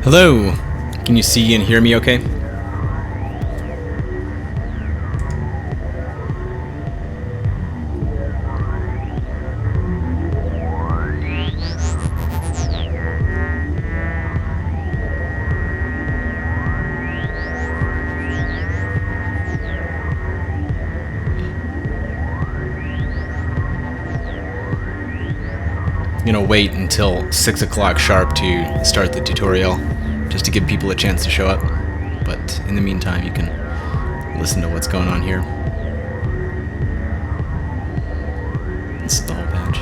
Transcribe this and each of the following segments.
Hello! Can you see and hear me okay? I'm gonna wait until 6 o'clock sharp to start the tutorial, just to give people a chance to show up. But in the meantime, you can listen to what's going on here. This is the whole patch.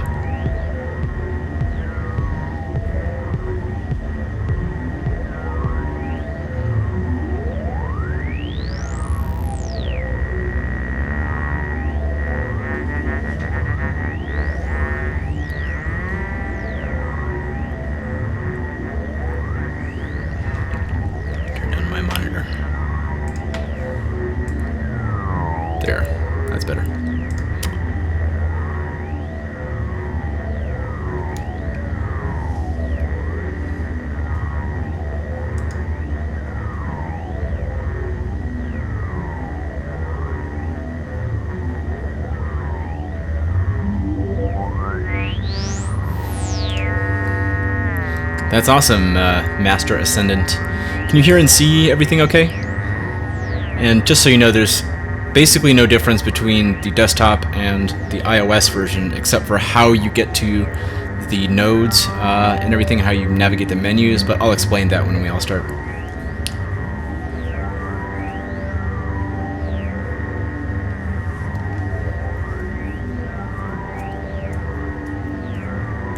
There, that's better. That's awesome, Master Ascendant. Can you hear and see everything okay? And just so you know, there's basically no difference between the desktop and the iOS version, except for how you get to the nodes and everything, how you navigate the menus, but I'll explain that when we all start.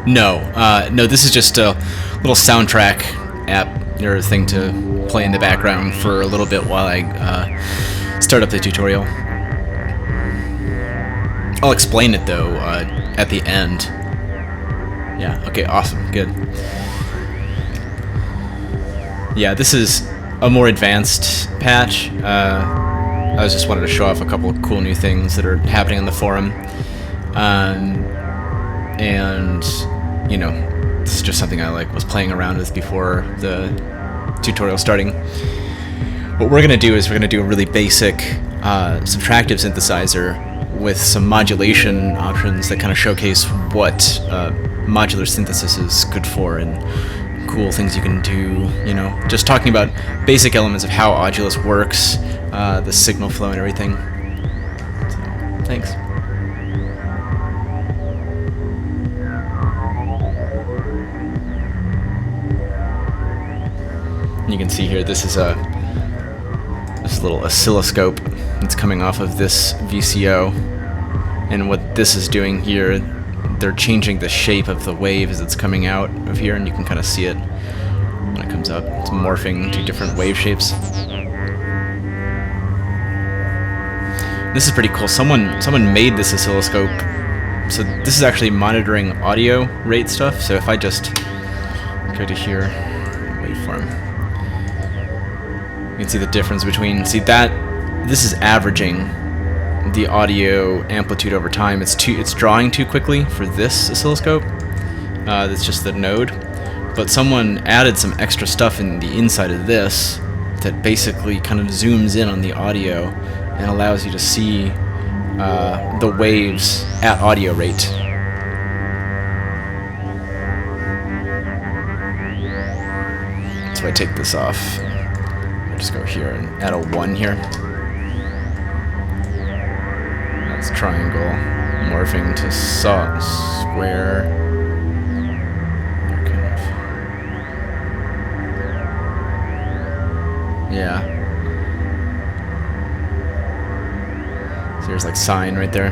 No, this is just a little soundtrack app or thing to play in the background for a little bit while I start up the tutorial. I'll explain it though at the end. Yeah, okay, awesome, good. Yeah, this is a more advanced patch. I just wanted to show off a couple of cool new things that are happening on the forum. And, you know, this is just something I was playing around with before the tutorial starting. What we're going to do is we're going to do a really basic subtractive synthesizer with some modulation options that kind of showcase what modular synthesis is good for and cool things you can do, you know, just talking about basic elements of how Audulus works, the signal flow and everything. So, thanks. You can see here, this is this little oscilloscope that's coming off of this VCO, and what this is doing here, they're changing the shape of the wave as it's coming out of here, and you can kind of see it when it comes up. It's morphing to different wave shapes. This is pretty cool. Someone made this oscilloscope, so this is actually monitoring audio rate stuff. So if I just go to here, waveform. You can see the difference between, this is averaging the audio amplitude over time. It's drawing too quickly for this oscilloscope. That's just the node. But someone added some extra stuff in the inside of this that basically kind of zooms in on the audio and allows you to see the waves at audio rate. So I take this off. Just go here and add a 1 here. That's triangle morphing to square. Kind of. Yeah. So there's like sine right there.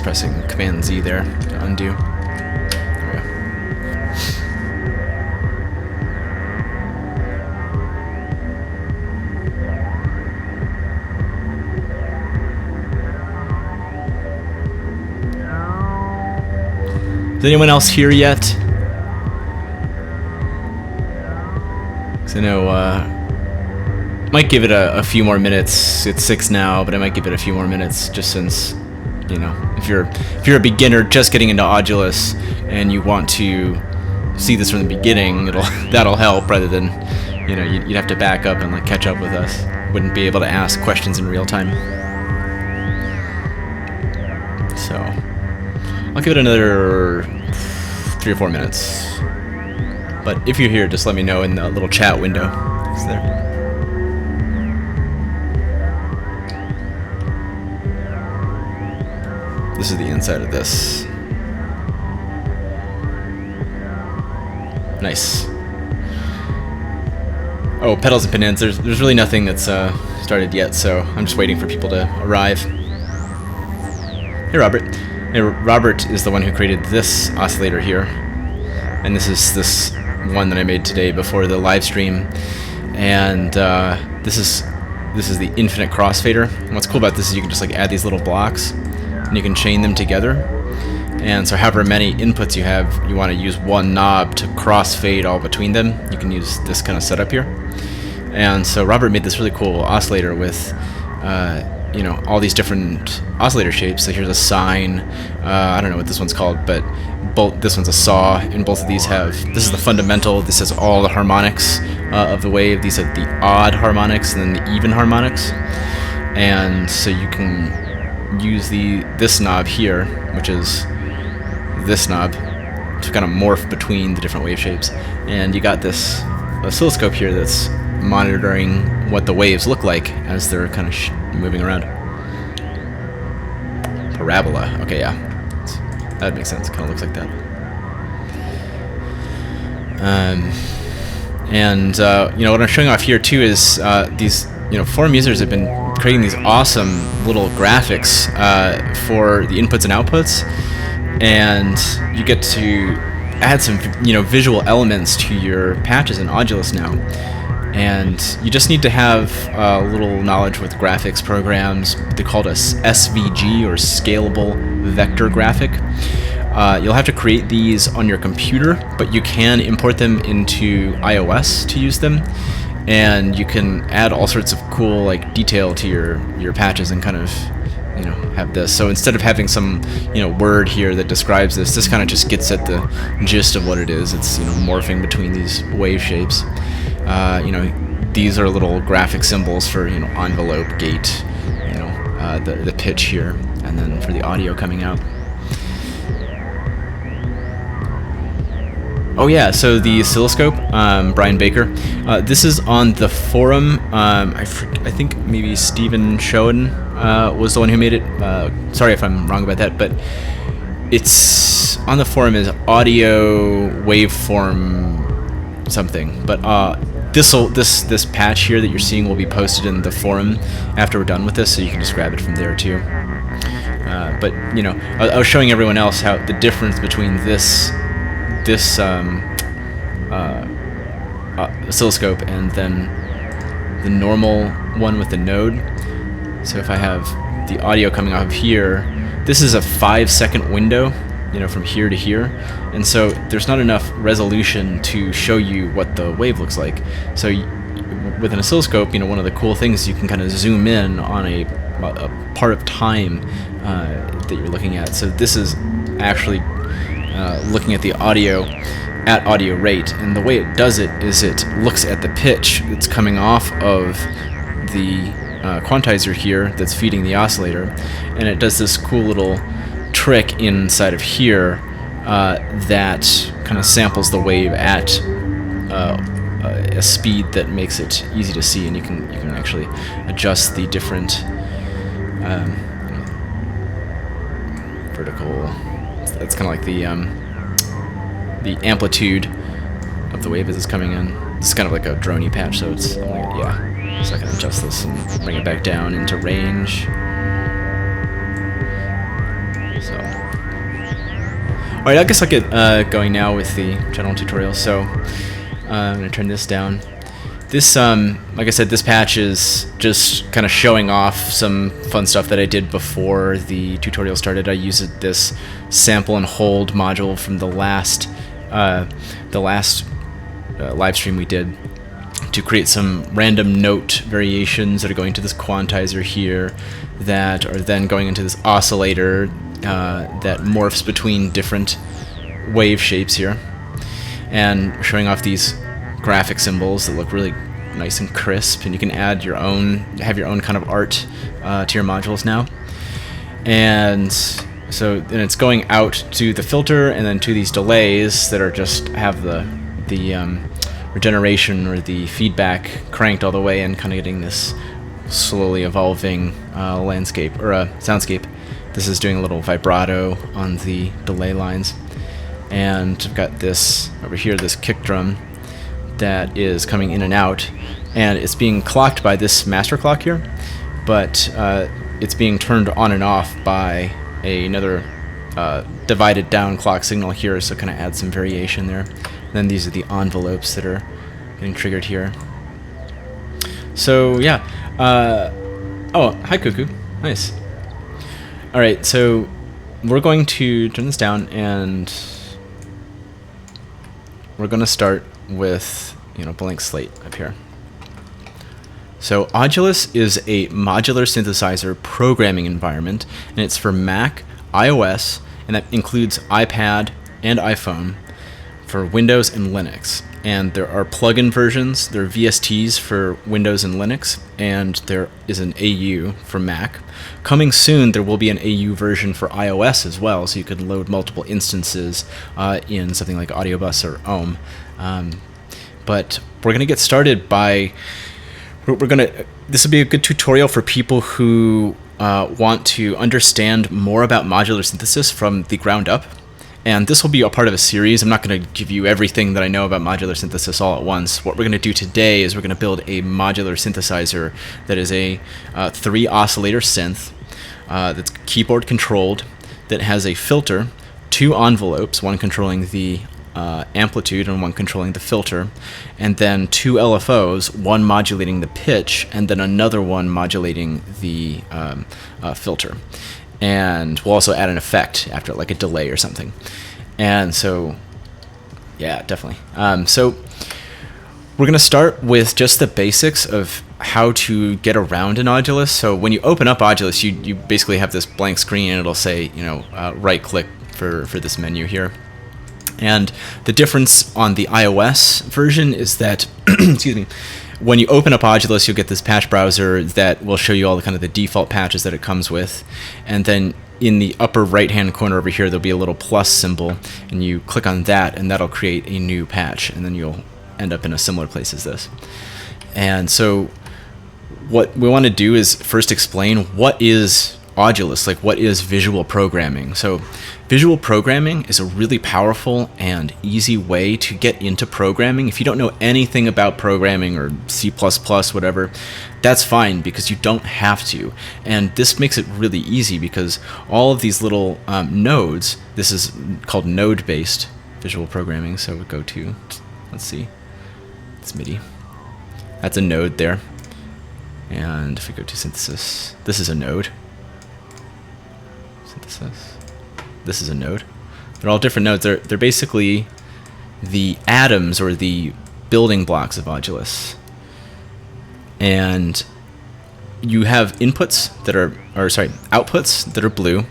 Pressing Command Z there to undo. There we go. Is anyone else here yet? Because I know might give it a few more minutes. It's 6 now, but I might give it a few more minutes just since you know, if you're a beginner just getting into Audulus and you want to see this from the beginning, that'll help, rather than, you know, you'd have to back up and like catch up with us. Wouldn't be able to ask questions in real time. So I'll give it another 3 or 4 minutes. But if you're here, just let me know in the little chat window. It's there. This is the inside of this. Nice. Oh, pedals and pin-ins. There's really nothing that's started yet, so I'm just waiting for people to arrive. Hey, Robert. Hey, Robert is the one who created this oscillator here, and this is this one that I made today before the live stream. And this is the infinite crossfader. And what's cool about this is you can just like add these little blocks, and you can chain them together. And so however many inputs you have, you want to use one knob to crossfade all between them. You can use this kind of setup here. And so Robert made this really cool oscillator with, you know, all these different oscillator shapes. So here's a sine. I don't know what this one's called, but this one's a saw, and both of these have, this is the fundamental. This has all the harmonics of the wave. These are the odd harmonics and then the even harmonics. And so you can use this knob here, which is this knob, to kind of morph between the different wave shapes. And you got this oscilloscope here that's monitoring what the waves look like as they're kind of moving around. Parabola. Okay, yeah. That makes sense. Kind of looks like that. You know, what I'm showing off here too is these, you know, forum users have been creating these awesome little graphics for the inputs and outputs, and you get to add some, you know, visual elements to your patches in Audulus now. And you just need to have a little knowledge with graphics programs. They're called a SVG, or Scalable Vector Graphic. You'll have to create these on your computer, but you can import them into iOS to use them. And you can add all sorts of cool like detail to your patches and kind of, you know, have this. So instead of having some, you know, word here that describes this kind of just gets at the gist of what it is. It's, you know, morphing between these wave shapes. You know, these are little graphic symbols for, you know, envelope, gate, you know, the pitch here, and then for the audio coming out. Oh yeah, so the oscilloscope, Brian Baker. This is on the forum. I think maybe Stephen Schoen was the one who made it. Sorry if I'm wrong about that, but it's on the forum as audio waveform something. But this patch here that you're seeing will be posted in the forum after we're done with this, so you can just grab it from there too. But you know, I was showing everyone else how the difference between this oscilloscope and then the normal one with the node. So if I have the audio coming off of here, this is a 5-second window, you know, from here to here, and so there's not enough resolution to show you what the wave looks like. So with an oscilloscope, you know, one of the cool things, you can kind of zoom in on a part of time that you're looking at. So this is actually looking at the audio at audio rate, and the way it does it is it looks at the pitch that's coming off of the quantizer here that's feeding the oscillator, and it does this cool little trick inside of here that kind of samples the wave at a speed that makes it easy to see, and you can actually adjust the different vertical. That's kind of like the amplitude of the wave as it's coming in. This is kind of like a droney patch, so it's yeah. So I can adjust this and bring it back down into range. So, all right, I guess I'll get going now with the general tutorial. So I'm gonna turn this down. This, like I said, this patch is just kind of showing off some fun stuff that I did before the tutorial started. I used this sample and hold module from the last live stream we did to create some random note variations that are going to this quantizer here, that are then going into this oscillator that morphs between different wave shapes here, and showing off these graphic symbols that look really nice and crisp, and you can add your own, have your own kind of art to your modules now. And so then it's going out to the filter and then to these delays that are just have the regeneration or the feedback cranked all the way, and kind of getting this slowly evolving landscape or soundscape. This is doing a little vibrato on the delay lines, and I've got this over here, this kick drum that is coming in and out, and it's being clocked by this master clock here, but it's being turned on and off by another divided down clock signal here, so kind of add some variation there. And then these are the envelopes that are getting triggered here. So yeah. Oh, hi Cuckoo. Nice. Alright, so we're going to turn this down, and we're going to start with, blank slate up here. So Audulus is a modular synthesizer programming environment, and it's for Mac, iOS, and that includes iPad and iPhone, for Windows and Linux. And there are plugin versions. There are VSTs for Windows and Linux, and there is an AU for Mac. Coming soon, there will be an AU version for iOS as well, so you can load multiple instances in something like AudioBus or Ohm. But we're going to get started by... This will be a good tutorial for people who want to understand more about modular synthesis from the ground up. And this will be a part of a series. I'm not going to give you everything that I know about modular synthesis all at once. What we're going to do today is we're going to build a modular synthesizer that is a 3-oscillator synth that's keyboard controlled, that has a filter, 2 envelopes, one controlling the amplitude and one controlling the filter, and then 2 LFOs, one modulating the pitch and then another one modulating the filter. And we'll also add an effect after, like a delay or something. And so, yeah, definitely. So we're going to start with just the basics of how to get around an Audulus. So when you open up Audulus, you basically have this blank screen, and it'll say, right-click for this menu here. And the difference on the iOS version is that, excuse me, when you open up Audulus, you'll get this patch browser that will show you all the kind of the default patches that it comes with. And then in the upper right-hand corner over here, there'll be a little plus symbol, and you click on that, and that'll create a new patch, and then you'll end up in a similar place as this. And so what we want to do is first explain what is Audulus, like what is visual programming. So visual programming is a really powerful and easy way to get into programming. If you don't know anything about programming or C++, whatever, that's fine, because you don't have to. And this makes it really easy because all of these little nodes, this is called node-based visual programming. So we go to, let's see, it's MIDI. That's a node there. And if we go to synthesis, this is a node. Synthesis. This is a node. They're all different nodes. They're basically the atoms or the building blocks of Audulus. And you have inputs that are, outputs that are blue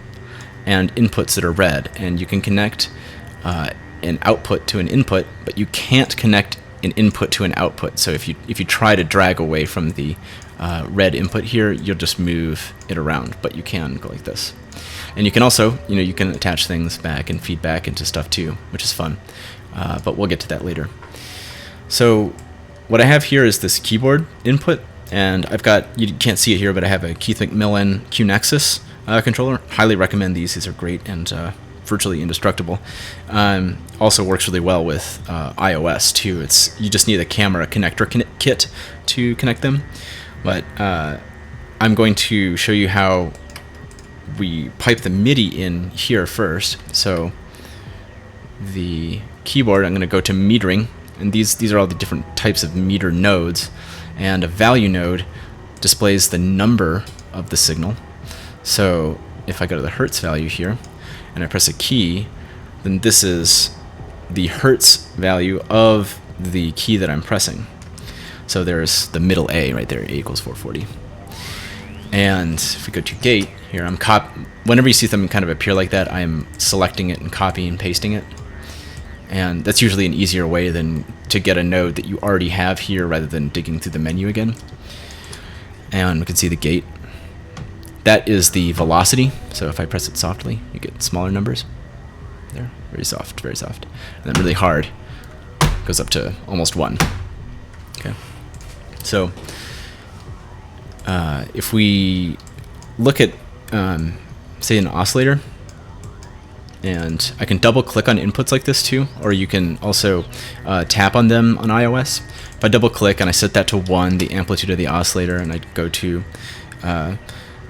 and inputs that are red. And you can connect an output to an input, but you can't connect an input to an output. So if you try to drag away from the red input here, you'll just move it around, but you can go like this. And you can also, you can attach things back and feedback into stuff too, which is fun. But we'll get to that later. So what I have here is this keyboard input, and I've got, you can't see it here, but I have a Keith McMillan QNexus controller. Highly recommend these. These are great and virtually indestructible. Also works really well with iOS too. You just need a camera connector kit to connect them. But I'm going to show you how we pipe the MIDI in here first. So the keyboard, I'm going to go to metering, and these are all the different types of meter nodes, and a value node displays the number of the signal. So if I go to the hertz value here and I press a key, then this is the hertz value of the key that I'm pressing. So there's the middle A right there, A equals 440. And if we go to gate, here whenever you see something kind of appear like that, I'm selecting it and copying and pasting it. And that's usually an easier way than to get a node that you already have here rather than digging through the menu again. And we can see the gate. That is the velocity. So if I press it softly, you get smaller numbers. There, very soft, very soft. And then really hard, goes up to almost 1. Okay. So if we look at, say, an oscillator, and I can double click on inputs like this too, or you can also tap on them on iOS. If I double click and I set that to 1, the amplitude of the oscillator, and I go to,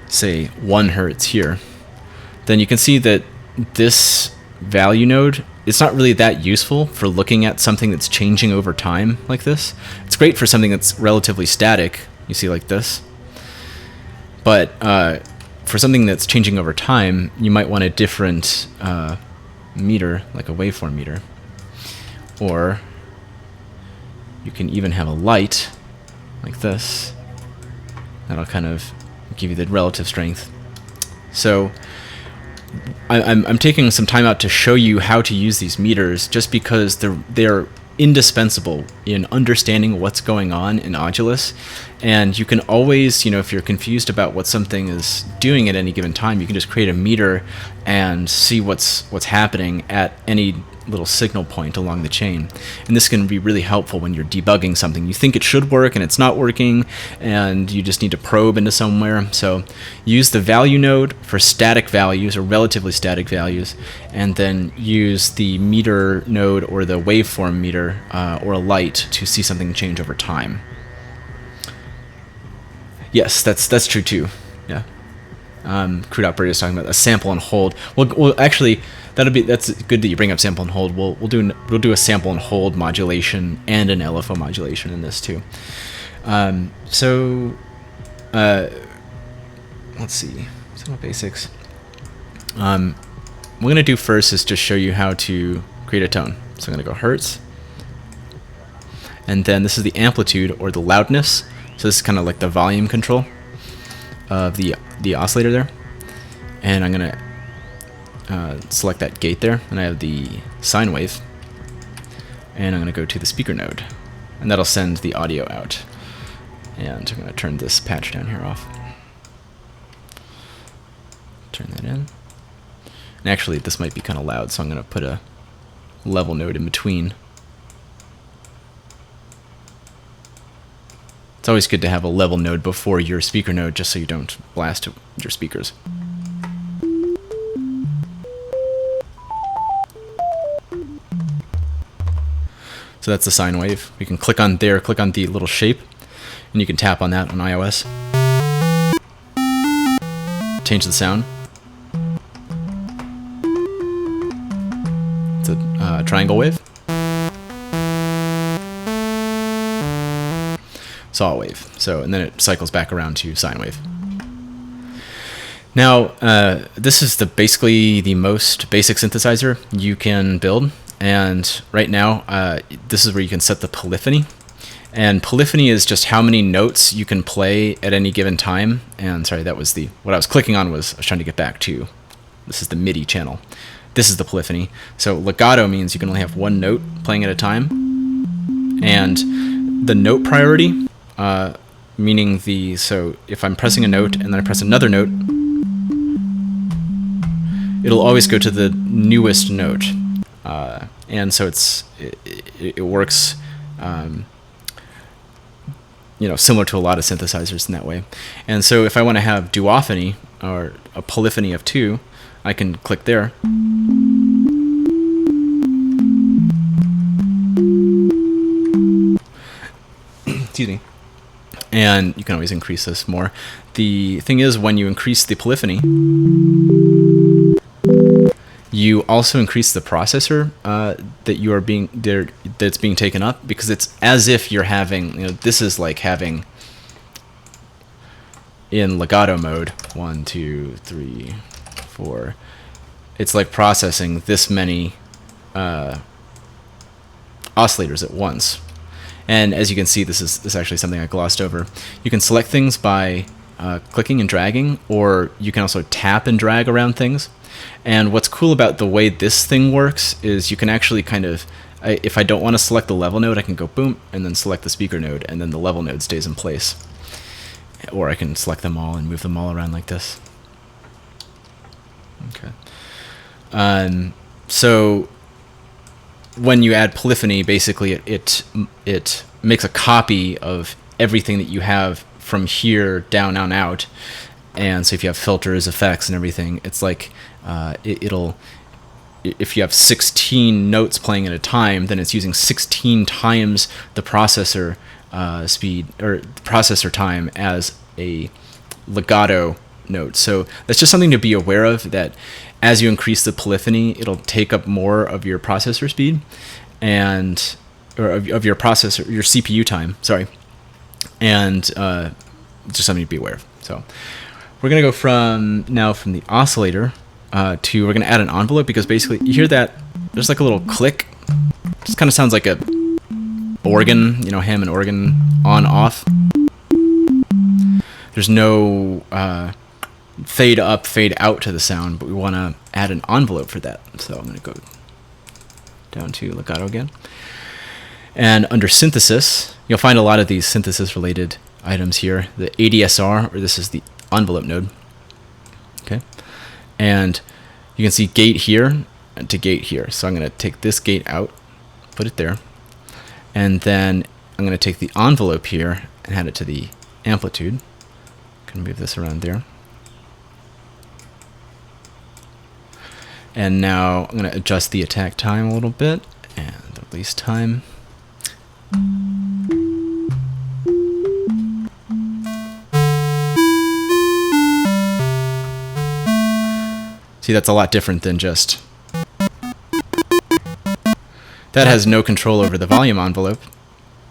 say, 1 hertz here, then you can see that this value node, it's not really that useful for looking at something that's changing over time like this. It's great for something that's relatively static, you see like this. But for something that's changing over time, you might want a different meter, like a waveform meter. Or you can even have a light, like this. That'll kind of give you the relative strength. So I'm taking some time out to show you how to use these meters, just because they're indispensable in understanding what's going on in Audulus. And you can always, if you're confused about what something is doing at any given time, you can just create a meter and see what's happening at any little signal point along the chain. And this can be really helpful when you're debugging something. You think it should work and it's not working, and you just need to probe into somewhere. So use the value node for static values or relatively static values, and then use the meter node or the waveform meter or a light to see something change over time. Yes, that's true too. Yeah. Crude operator is talking about a sample and hold. Well, actually, that's good that you bring up sample and hold. We'll do a sample and hold modulation and an LFO modulation in this too. So let's see, some basics. What I'm gonna do first is just show you how to create a tone. So I'm gonna go hertz, and then this is the amplitude or the loudness. So this is kind of like the volume control of the oscillator there, and I'm gonna select that gate there, and I have the sine wave, and I'm gonna go to the speaker node, and that'll send the audio out. And I'm gonna turn this patch down here off. Turn that in. And actually, this might be kind of loud, so I'm gonna put a level node in between. It's always good to have a level node before your speaker node, just so you don't blast your speakers. So that's the sine wave. We can click on there, click on the little shape, and you can tap on that on iOS. Change the sound. It's a triangle wave. Saw wave. So, and then it cycles back around to sine wave. Now, this is basically the most basic synthesizer you can build. And right now, this is where you can set the polyphony. And polyphony is just how many notes you can play at any given time. And sorry, that was what I was clicking on I was trying to get back to. This is the MIDI channel. This is the polyphony. So legato means you can only have one note playing at a time. And the note priority, meaning so if I'm pressing a note and then I press another note, it'll always go to the newest note. And so it works, similar to a lot of synthesizers in that way. And so if I want to have duophony, or a polyphony of 2, I can click there. Excuse me. And you can always increase this more. The thing is, when you increase the polyphony, you also increase the processor that's being taken up, because it's as if you're having, this is like having in legato mode 1, 2, 3, 4. It's like processing this many oscillators at once. And as you can see, this is actually something I glossed over. You can select things by clicking and dragging, or you can also tap and drag around things. And what's cool about the way this thing works is you can actually kind of, if I don't want to select the level node, I can go boom and then select the speaker node, and then the level node stays in place. Or I can select them all and move them all around like this. Okay. So when you add polyphony, basically it makes a copy of everything that you have from here down on out. And so if you have filters, effects, and everything, it's like it'll, if you have 16 notes playing at a time, then it's using 16 times the processor speed or processor time as a legato note. So that's just something to be aware of, that as you increase the polyphony, it'll take up more of your processor speed and or of your processor, your CPU time, sorry. And just something to be aware of. So we're going to go from the oscillator to, we're going to add an envelope, because basically you hear that there's like a little click. It just kind of sounds like a organ, you know, Hammond organ on off. There's no fade up, fade out to the sound, but we want to add an envelope for that. So I'm going to go down to legato again. And under synthesis, you'll find a lot of these synthesis related items here. The ADSR, or this is the envelope node. Okay. And you can see gate here to gate here. So I'm going to take this gate out, put it there. And then I'm going to take the envelope here and add it to the amplitude. Can move this around there. And now I'm going to adjust the attack time a little bit and the release time. See, that's a lot different than just... That has no control over the volume envelope,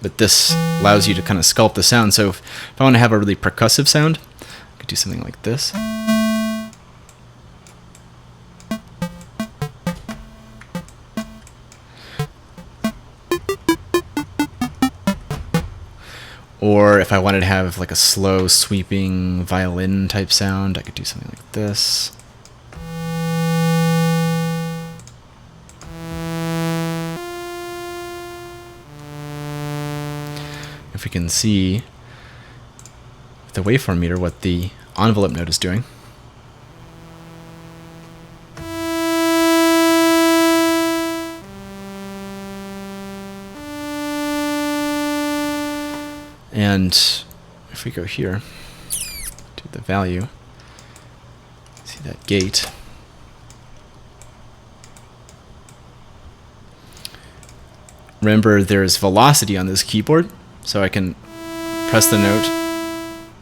but this allows you to kind of sculpt the sound. So if I want to have a really percussive sound, I could do something like this. Or if I wanted to have like a slow, sweeping violin type sound, I could do something like this. If we can see with the waveform meter what the envelope node is doing. And if we go here to the value, see that gate. Remember, there's velocity on this keyboard, so I can press the note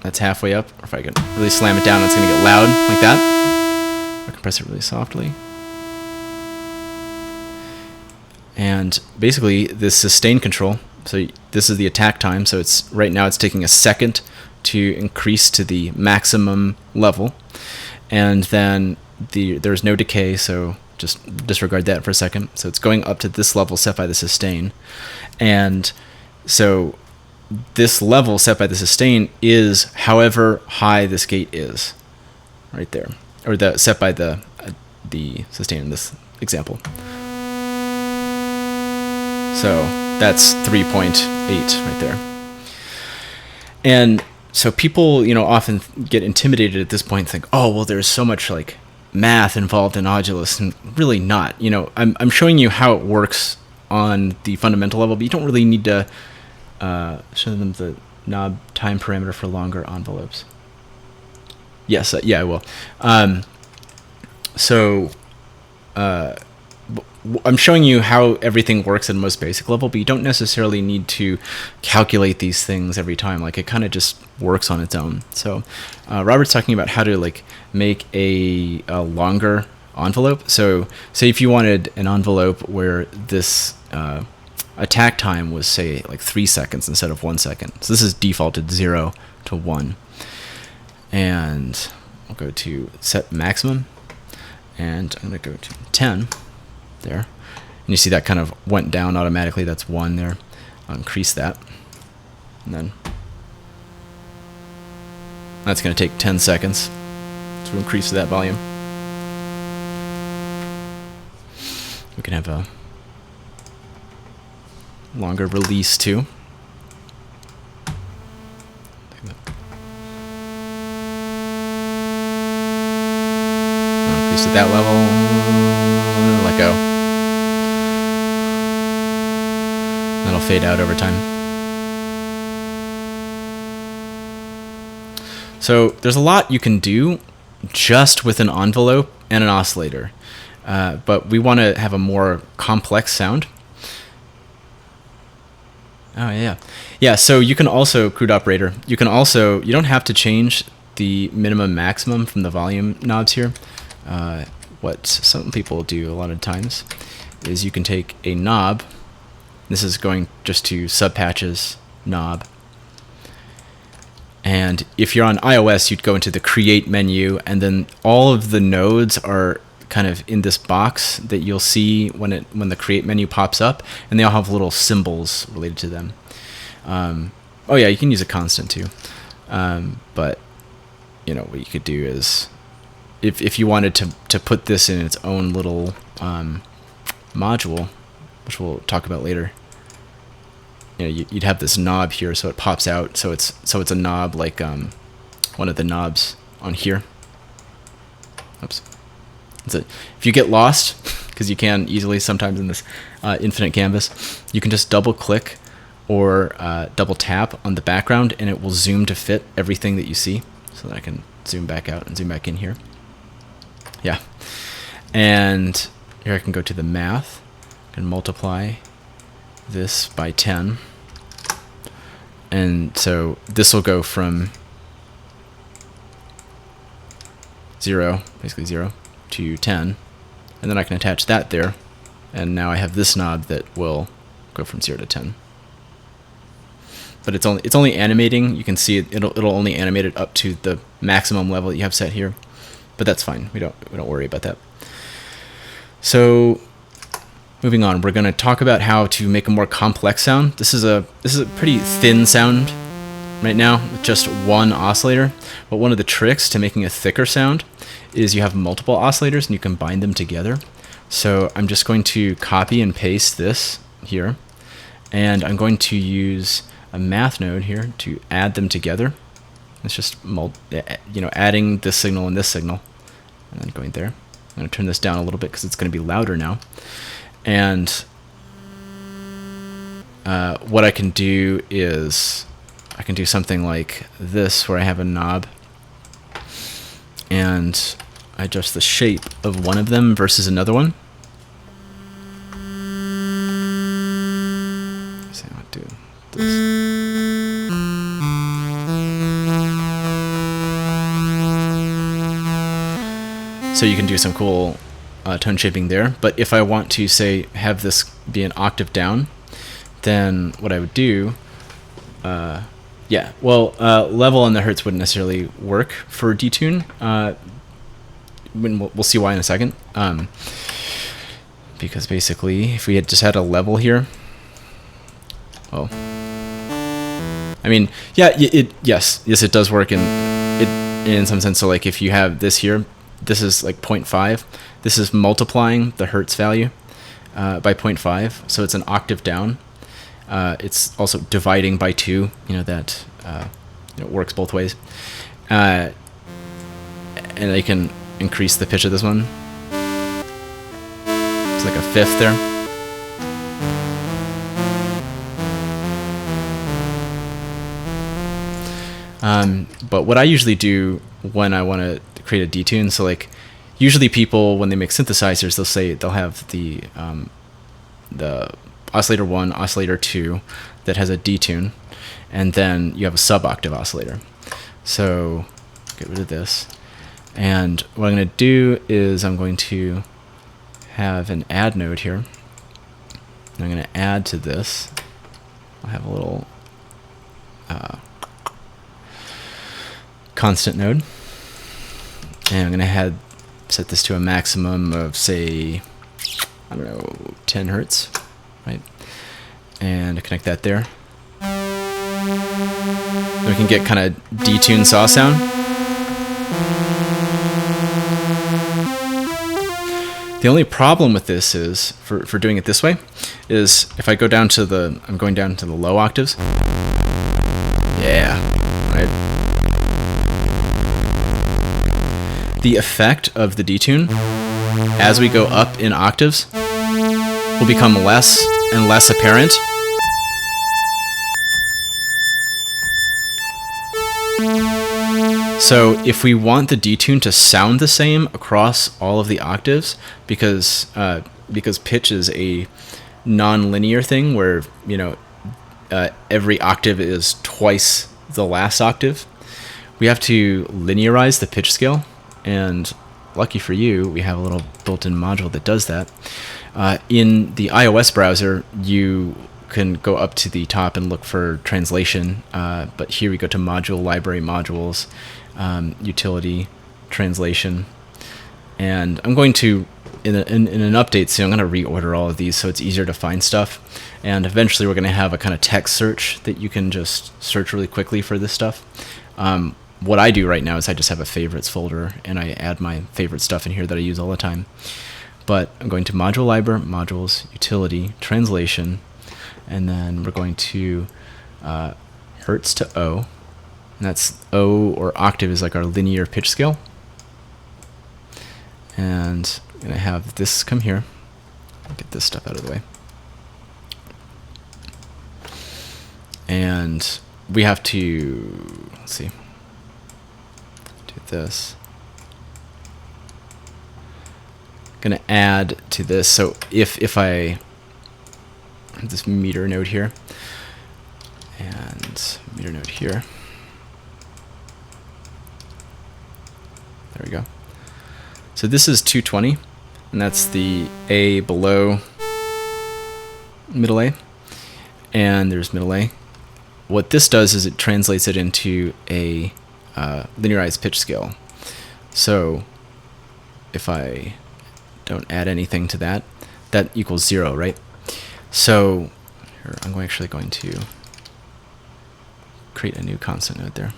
that's halfway up, or if I can really slam it down, it's going to get loud like that. I can press it really softly. And basically, this sustain control, so this is the attack time, so it's right now it's taking a second to increase to the maximum level, and then there's no decay, so just disregard that for a second. So it's going up to this level set by the sustain, and so this level set by the sustain is however high this gate is, right there, or the set by the sustain in this example. So that's 3.8 right there. And so people, you know, often get intimidated at this point and think, oh, well, there's so much like math involved in Audulus, and really not. You know, I'm showing you how it works on the fundamental level, but you don't really need to show them the knob time parameter for longer envelopes. Yes, yeah, I will. I'm showing you how everything works at the most basic level, but you don't necessarily need to calculate these things every time. Like, it kind of just works on its own. So Robert's talking about how to like make a longer envelope. So say if you wanted an envelope where this attack time was, say, like 3 seconds instead of 1 second. So this is defaulted 0 to 1. And I'll go to set maximum, and I'm going to go to 10 there. And you see that kind of went down automatically. That's 1 there. I'll increase that, and then that's going to take 10 seconds to increase that volume. We can have a longer release too. Increase at that level, let go. That'll fade out over time. So there's a lot you can do just with an envelope and an oscillator, but we want to have a more complex sound. Oh yeah. So you can also, crude operator, you can also, you don't have to change the minimum maximum from the volume knobs here. What some people do a lot of times is you can take a knob, this is going just to subpatches knob, and if you're on iOS you'd go into the create menu, and then all of the nodes are kind of in this box that you'll see when the create menu pops up, and they all have little symbols related to them. Oh yeah, you can use a constant too, but you know what you could do is if you wanted to put this in its own little module, which we'll talk about later, you know, you'd have this knob here, so it pops out, so it's a knob like one of the knobs on here. Oops. If you get lost, because you can easily sometimes in this infinite canvas, you can just double click or double tap on the background, and it will zoom to fit everything that you see. So that I can zoom back out and zoom back in here. Yeah. And here I can go to the math and multiply this by 10. And so this will go from 0, basically 0, to 10. And then I can attach that there. And now I have this knob that will go from 0 to 10. But it's only animating. You can see it'll only animate it up to the maximum level that you have set here. But that's fine. We don't worry about that. So moving on, we're going to talk about how to make a more complex sound. This is a pretty thin sound right now with just one oscillator. But one of the tricks to making a thicker sound is you have multiple oscillators and you combine them together. So I'm just going to copy and paste this here, and I'm going to use a math node here to add them together. It's just adding this signal and this signal, and then going there. I'm going to turn this down a little bit because it's going to be louder now. And what I can do is I can do something like this, where I have a knob and I adjust the shape of one of them versus another one. So I'll do this. So you can do some cool tone shaping there. But if I want to, say, have this be an octave down, then what I would do, level and the hertz wouldn't necessarily work for Detune. We'll see why in a second. Because basically, if we had just had a level here, well, I mean, yeah, yes, it does work in some sense. So like if you have this here, this is like 0.5. This is multiplying the hertz value by 0.5, so it's an octave down. It's also dividing by 2. That works both ways. And I can increase the pitch of this one. It's like a fifth there. But what I usually do when I want to create a detune, so like usually people when they make synthesizers, they'll have the oscillator 1, oscillator 2 that has a detune, and then you have a sub octave oscillator. So get rid of this, and what I'm going to do is I'm going to have an add node here, and I'm going to add to this. I'll have a little constant node, and I'm going to set this to a maximum of, say, I don't know, 10 hertz, right? and connect that there. Then we can get kind of detune saw sound. The only problem with this is, for doing it this way, is if I go down to I'm going down to the low octaves. Yeah, right. The effect of the detune, as we go up in octaves, will become less and less apparent. So if we want the detune to sound the same across all of the octaves, because pitch is a non-linear thing where, you know, every octave is twice the last octave, we have to linearize the pitch scale, and lucky for you, we have a little built-in module that does that. In the iOS browser, you can go up to the top and look for translation, but here we go to module, library, modules, utility, translation, and I'm going to, in an update soon, I'm going to reorder all of these so it's easier to find stuff, and eventually we're going to have a kind of text search that you can just search really quickly for this stuff. What I do right now is I just have a favorites folder, and I add my favorite stuff in here that I use all the time. But I'm going to module, library, modules, utility, translation, and then we're going to hertz to O, and that's O, or octave is like our linear pitch scale. And I'm going to have this come here. I'll get this stuff out of the way. And we have to, let's see, do this. Going to add to this. So if I have this meter node here and meter node here, there we go. So this is 220, and that's the A below middle A, and there's middle A. What this does is it translates it into a linearized pitch scale. So if I don't add anything to that, that equals 0, right? So here, I'm actually going to create a new constant node there.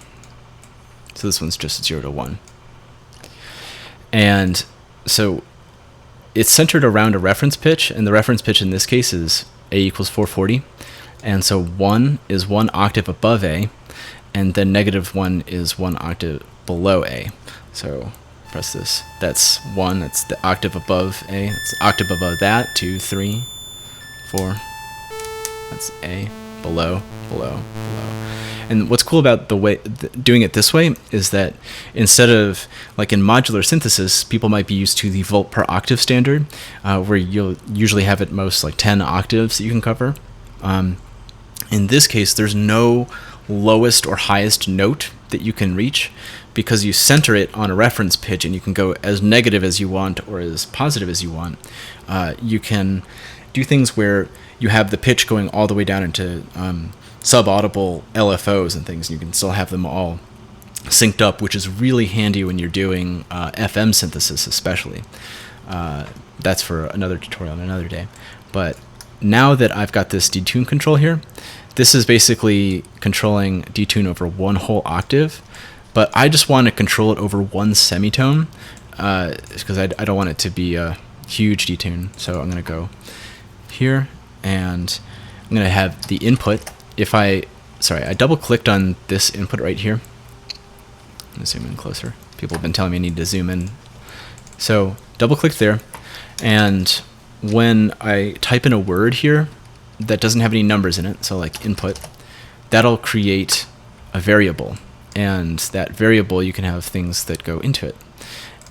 So this one's just 0 to 1. And so it's centered around a reference pitch, and the reference pitch in this case is A equals 440. And so 1 is 1 octave above A, and then -1 is 1 octave below A. So press this. That's 1, that's the octave above A. That's the octave above that, 2, 3, 4. That's A, below, below, below. And what's cool about the way doing it this way is that instead of, like in modular synthesis, people might be used to the volt per octave standard, where you'll usually have at most like 10 octaves that you can cover. In this case, there's no lowest or highest note that you can reach, because you center it on a reference pitch, and you can go as negative as you want or as positive as you want. You can do things where you have the pitch going all the way down into sub-audible LFOs and things, and you can still have them all synced up, which is really handy when you're doing FM synthesis especially. That's for another tutorial on another day. But now that I've got this detune control here, this is basically controlling detune over one whole octave, but I just want to control it over one semitone, because I don't want it to be a huge detune. So I'm going to go here, and I'm going to have the input. If I double clicked on this input right here. I'm going to zoom in closer. People have been telling me I need to zoom in. So double click there, and when I type in a word here that doesn't have any numbers in it, so like input, that'll create a variable, and that variable you can have things that go into it.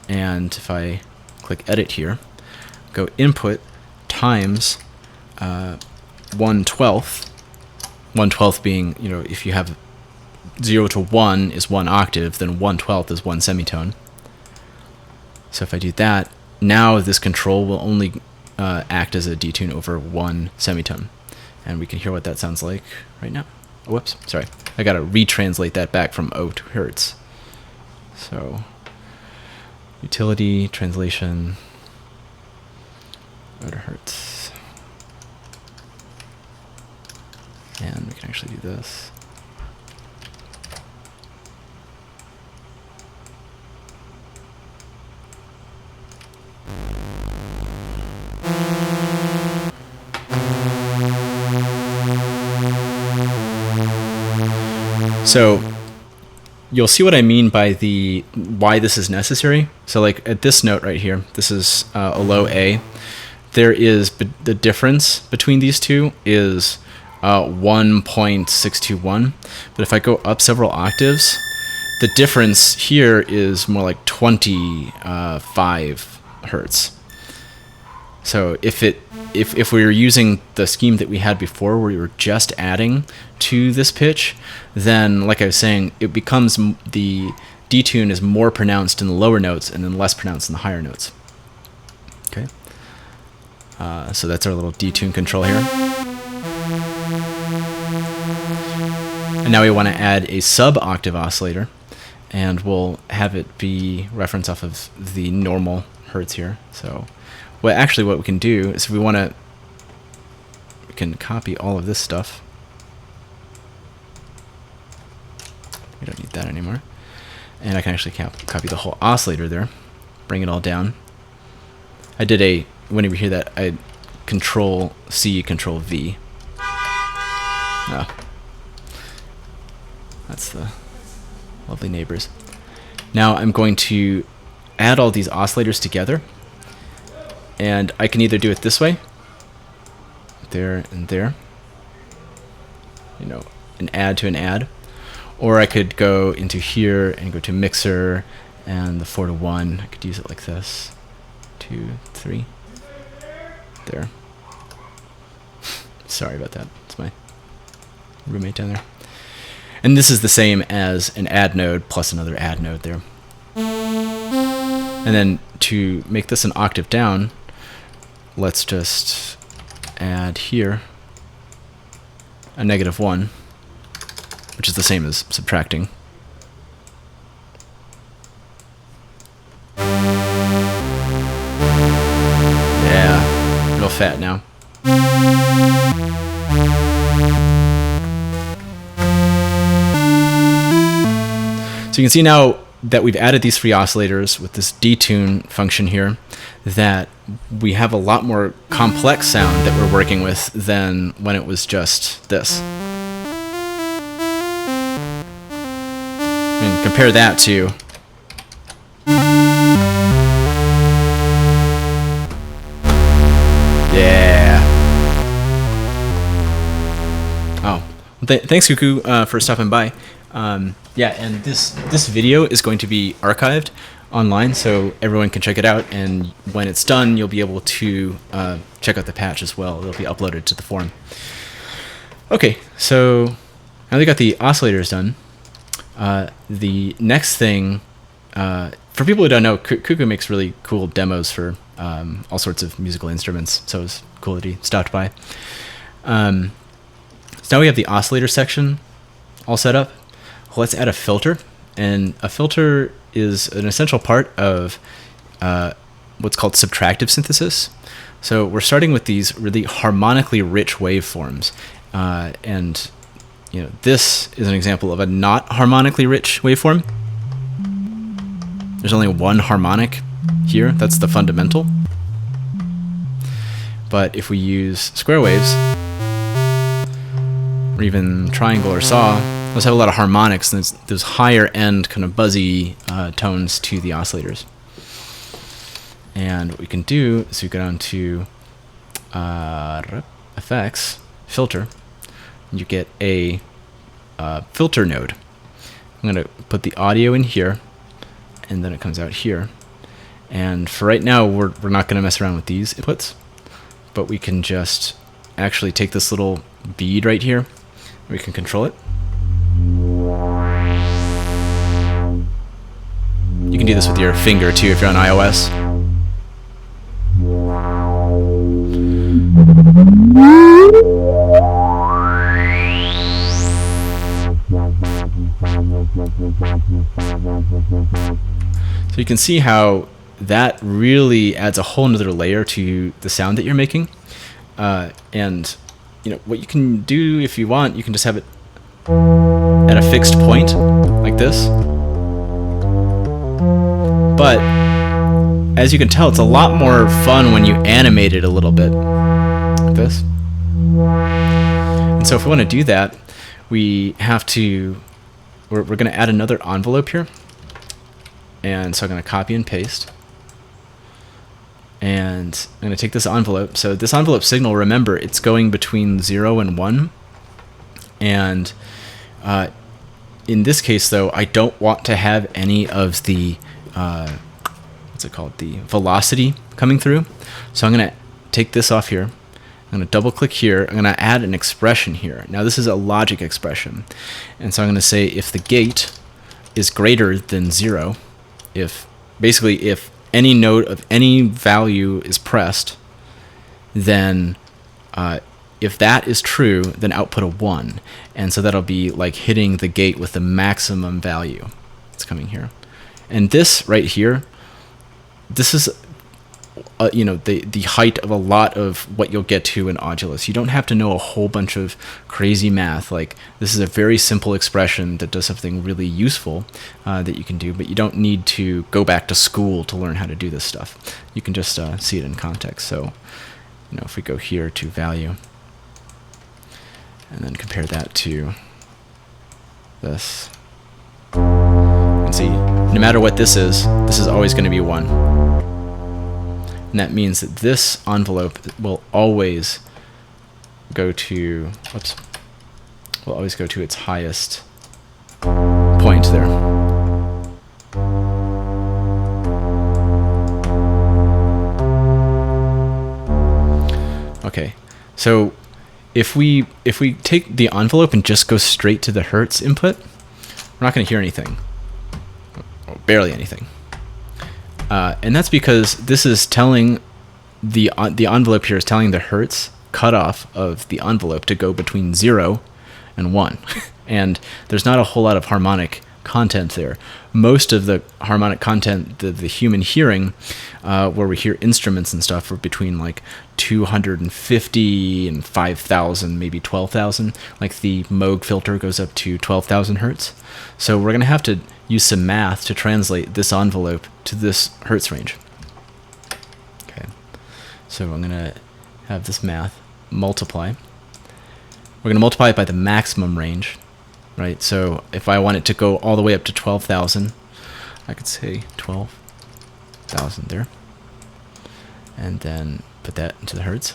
And if I click edit here, go input times 1/12, 1/12 being, you know, if you have 0 to 1 is 1 octave, then 1/12 is 1 semitone. So if I do that, now this control will only act as a detune over 1 semitone. And we can hear what that sounds like right now. Oh, whoops, sorry. I gotta retranslate that back from O to hertz. So, utility, translation, O to hertz. actually do this. So you'll see what I mean by the why this is necessary. So like at this note right here, this is a low A. There is the difference between these two is 1.621. But if I go up several octaves, the difference here is more like 25 hertz. So if we were using the scheme that we had before, where we were just adding to this pitch, then, like I was saying, it becomes the detune is more pronounced in the lower notes and then less pronounced in the higher notes. Okay. So that's our little detune control here. And now we want to add a sub octave oscillator, and we'll have it be referenced off of the normal hertz here. So. Well, actually, what we can do is if we want to, we can copy all of this stuff. We don't need that anymore. And I can actually copy the whole oscillator there, bring it all down. I did a, whenever you hear that, I Control C, Control V. Oh. That's the lovely neighbors. Now I'm going to add all these oscillators together. And I can either do it this way, there and there, you know, an add to an add, or I could go into here and go to mixer and the 4 to 1. I could use it like this, 2, 3, there. Sorry about that. It's my roommate down there. And this is the same as an add node plus another add node there. And then to make this an octave down, let's just add here a -1, which is the same as subtracting. Yeah, real fat now. So you can see now that we've added these 3 oscillators with this detune function here, that we have a lot more complex sound that we're working with than when it was just this. I mean, compare that to... Yeah. Oh, thanks Cuckoo for stopping by. Yeah, and this video is going to be archived online, so everyone can check it out, and when it's done, you'll be able to check out the patch as well. It'll be uploaded to the forum. Okay, so now they got the oscillators done. The next thing, for people who don't know, Cuckoo makes really cool demos for all sorts of musical instruments, so it's cool that he stopped by. So now we have the oscillator section all set up. Let's add a filter, and a filter is an essential part of what's called subtractive synthesis. So we're starting with these really harmonically rich waveforms, and you know, this is an example of a not harmonically rich waveform. There's only one harmonic here, that's the fundamental. But if we use square waves, or even triangle or saw, those have a lot of harmonics, and there's higher end kind of buzzy tones to the oscillators. And what we can do is we go down to effects, filter, and you get a filter node. I'm going to put the audio in here, and then it comes out here. And for right now, we're not going to mess around with these inputs, but we can just actually take this little bead right here. We can control it. You can do this with your finger too if you're on iOS. So you can see how that really adds a whole nother layer to the sound that you're making. And what you can do if you want, you can just have it at a fixed point, like this. But as you can tell, it's a lot more fun when you animate it a little bit, like this. And so if we want to do that, we have to, we're going to add another envelope here. And so I'm going to copy and paste. And I'm going to take this envelope. So this envelope signal, remember, it's going between 0 and 1. And in this case, though, I don't want to have any of the, what's it called, the velocity coming through. So I'm going to take this off here. I'm going to double click here. I'm going to add an expression here. Now this is a logic expression. And so I'm going to say if the gate is greater than 0, if any note of any value is pressed, then if that is true, then output a 1. And so that'll be like hitting the gate with the maximum value. It's coming here. And this right here, this is the height of a lot of what you'll get to in Audulus. You don't have to know a whole bunch of crazy math. Like, this is a very simple expression that does something really useful that you can do, but you don't need to go back to school to learn how to do this stuff. You can just see it in context. So, if we go here to value, and then compare that to this, you can see, no matter what this is always going to be 1. And that means that this envelope will always go to, will always go to its highest point there. Okay, so if we take the envelope and just go straight to the Hertz input, we're not going to hear anything, or barely anything. And that's because this is telling the envelope here is telling the Hertz cutoff of the envelope to go between 0 and 1. And there's not a whole lot of harmonic content there. Most of the harmonic content, the human hearing, where we hear instruments and stuff, are between like 250 and 5,000, maybe 12,000. Like the Moog filter goes up to 12,000 Hertz. So we're going to have to use some math to translate this envelope to this Hertz range. Okay, so I'm going to have this math multiply. We're going to multiply it by the maximum range, right? So if I want it to go all the way up to 12,000, I could say 12,000 there, and then put that into the Hertz.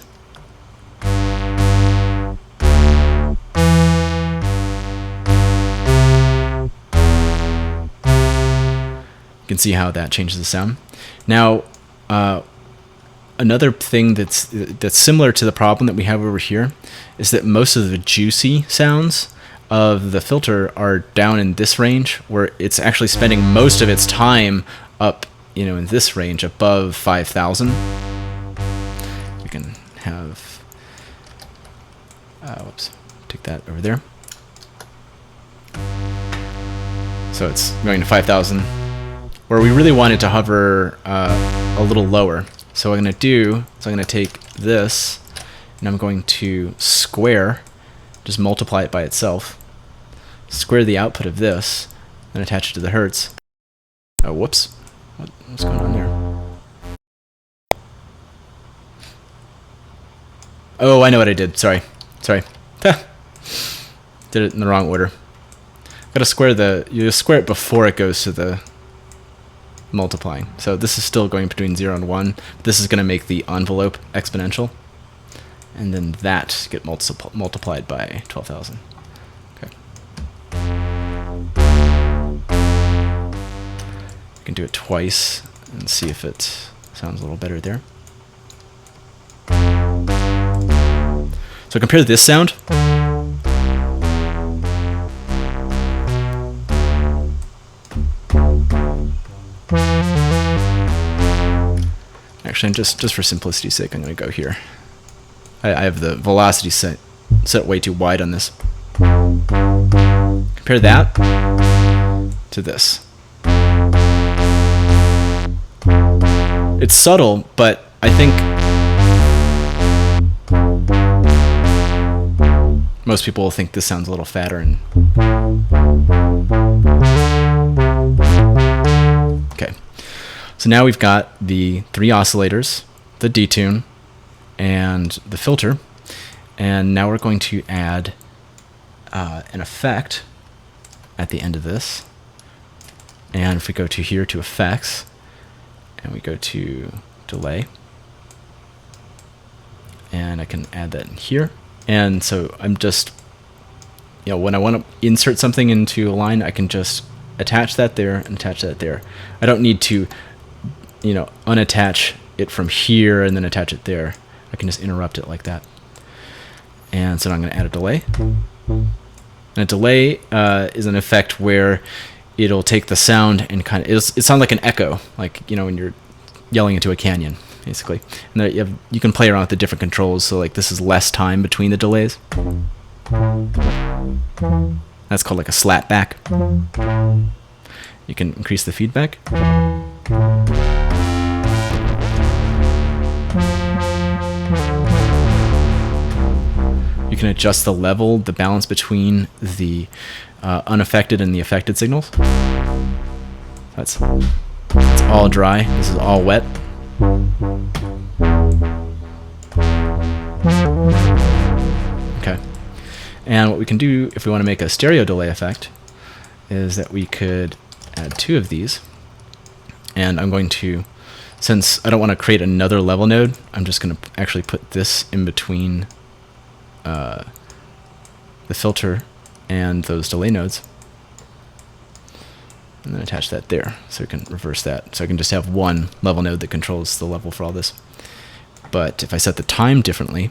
You can see how that changes the sound. Now, another thing that's similar to the problem that we have over here is that most of the juicy sounds of the filter are down in this range, where it's actually spending most of its time up, in this range above 5,000. We can have, take that over there. So it's going to 5,000. Where we really want it to hover a little lower. So what I'm going to do is I'm going to take this, and I'm going to square, just multiply it by itself, square the output of this, and attach it to the Hertz. Oh, whoops. What's going on there? Oh, I know what I did. Sorry. Did it in the wrong order. Gotta square you just square it before it goes to the multiplying. So this is still going between 0 and 1. This is going to make the envelope exponential, and then that get multiplied by 12,000. Okay. You can do it twice and see if it sounds a little better there. So compare this sound. Actually, just for simplicity's sake, I'm going to go here. I have the velocity set way too wide on this. Compare that to this. It's subtle, but I think most people will think this sounds a little fatter. And okay, so now we've got the 3 oscillators, the detune, and the filter, and now we're going to add an effect at the end of this. And if we go to here to effects, and we go to delay, and I can add that in here. And so I'm just, you know, when I want to insert something into a line, I can just attach that there and attach that there. I don't need to, you know, unattach it from here and then attach it there. I can just interrupt it like that. And so now I'm going to add a delay. And a delay is an effect where it'll take the sound and kind of, it sounds like an echo, like, you know, when you're yelling into a canyon, basically. And there you can play around with the different controls, so like this is less time between the delays. That's called like a slap back. You can increase the feedback. You can adjust the level, the balance between the unaffected and the affected signals. That's all dry. This is all wet. Okay. And what we can do if we want to make a stereo delay effect is that we could add 2 of these. And I'm going to, since I don't want to create another level node, I'm just going to actually put this in between the filter and those delay nodes, and then attach that there, so we can reverse that. So I can just have one level node that controls the level for all this. But if I set the time differently,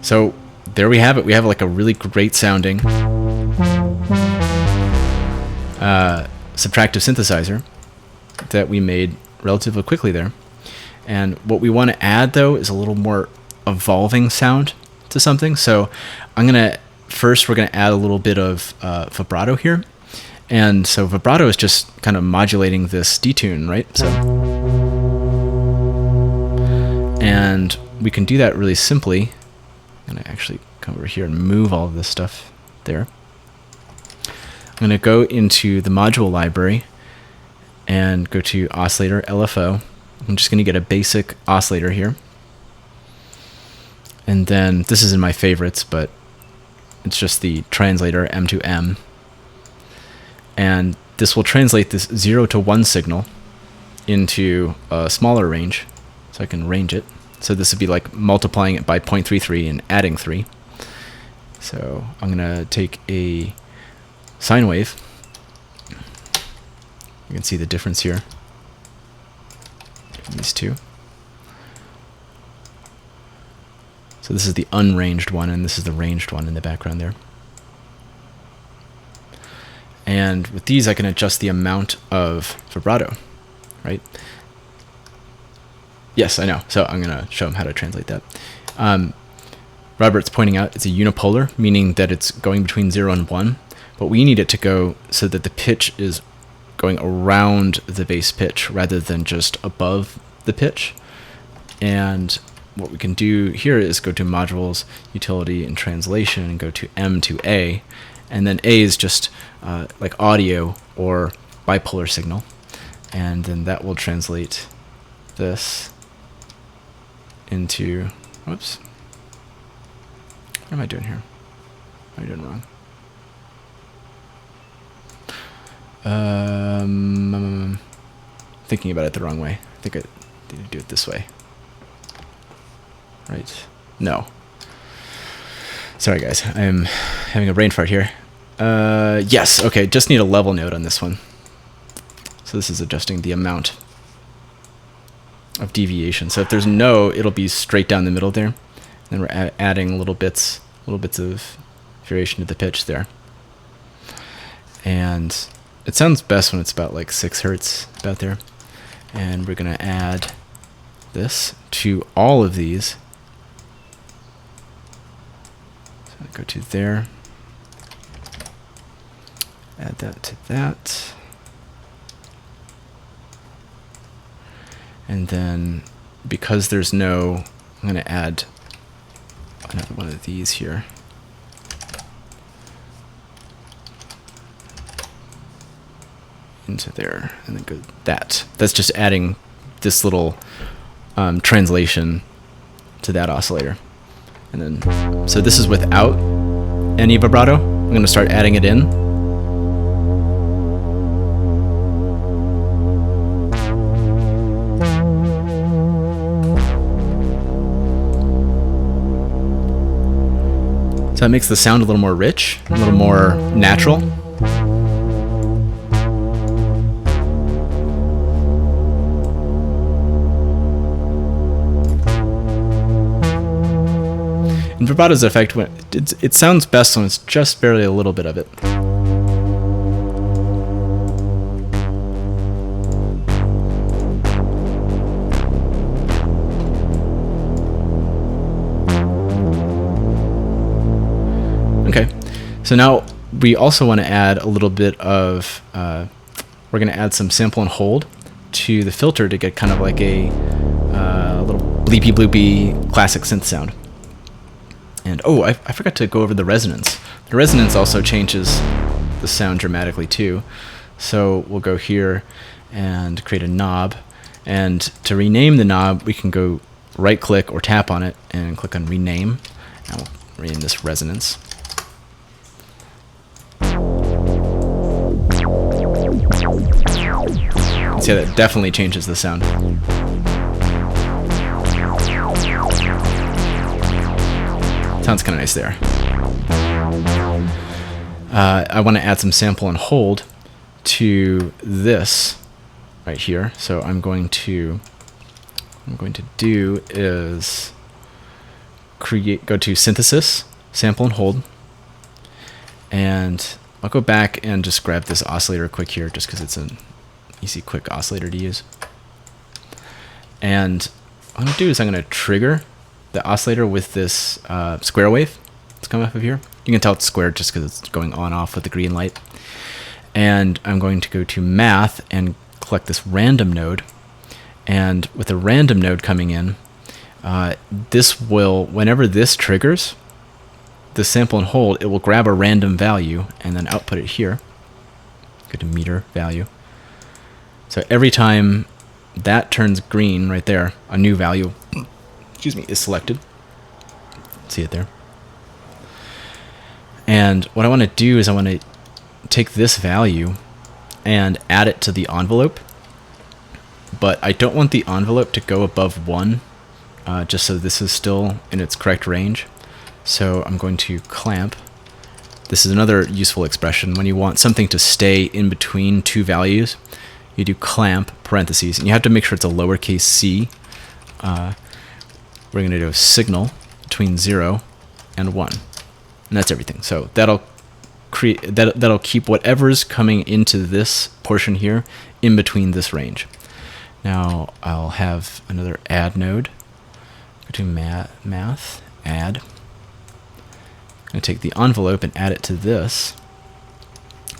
so there we have it. We have like a really great sounding subtractive synthesizer that we made relatively quickly there. And what we want to add though is a little more evolving sound to something. So we're gonna add a little bit of vibrato here. And so vibrato is just kind of modulating this detune, right? So, and we can do that really simply. I'm gonna actually come over here and move all of this stuff there. I'm going to go into the module library and go to oscillator LFO. I'm just going to get a basic oscillator here. And then this is in my favorites, but it's just the translator M to M. And this will translate this 0 to 1 signal into a smaller range. So I can range it. So this would be like multiplying it by 0.33 and adding 3. So I'm going to take a sine wave. You can see the difference here. These two. So this is the unranged one, and this is the ranged one in the background there. And with these, I can adjust the amount of vibrato, right? Yes, I know. So I'm going to show them how to translate that. Robert's pointing out it's a unipolar, meaning that it's going between 0 and 1. But we need it to go so that the pitch is going around the bass pitch rather than just above the pitch. And what we can do here is go to modules, utility, and translation, and go to M to A. And then A is just like audio or bipolar signal. And then that will translate this into, whoops. What am I doing here? What am I doing wrong? Thinking about it the wrong way. I think I need to do it this way. Right? No. Sorry guys, I'm having a brain fart here. Yes, okay, just need a level node on this one. So this is adjusting the amount of deviation. So if there's no, it'll be straight down the middle there. Then we're adding little bits of variation to the pitch there. And it sounds best when it's about like 6 hertz, about there. And we're going to add this to all of these. So I go to there. Add that to that. And then, because there's no, I'm going to add another one of these here. Into there, and then go that. That's just adding this little translation to that oscillator. And then, so this is without any vibrato. I'm going to start adding it in. So that makes the sound a little more rich, a little more natural. And vibrato's effect, it sounds best when it's just barely a little bit of it. Okay, so now we also want to add a little bit of, we're going to add some sample and hold to the filter to get kind of like a little bleepy bloopy classic synth sound. And oh, I forgot to go over the resonance. The resonance also changes the sound dramatically too. So we'll go here and create a knob. And to rename the knob, we can go right click or tap on it and click on rename. And we'll rename this resonance. See how that definitely changes the sound. Sounds kind of nice there. I want to add some sample and hold to this right here. So what I'm going to do is go to synthesis, sample and hold, and I'll go back and just grab this oscillator quick here, just because it's an easy, quick oscillator to use. And what I'm going to do is I'm going to trigger the oscillator with this square wave that's coming off of here. You can tell it's squared just because it's going on off with the green light. And I'm going to go to math and collect this random node. And with a random node coming in, this will, whenever this triggers, the sample and hold, it will grab a random value and then output it here. Go to meter value. So every time that turns green right there, a new value is selected. See it there. And what I want to do is I want to take this value and add it to the envelope, but I don't want the envelope to go above 1, just so this is still in its correct range. So I'm going to clamp. This is another useful expression. When you want something to stay in between two values, you do clamp parentheses, and you have to make sure it's a lowercase c. We're going to do a signal between 0 and 1, and that's everything. So that'll keep whatever's coming into this portion here in between this range. Now I'll have another add node. Go to math, add. I'm going to take the envelope and add it to this.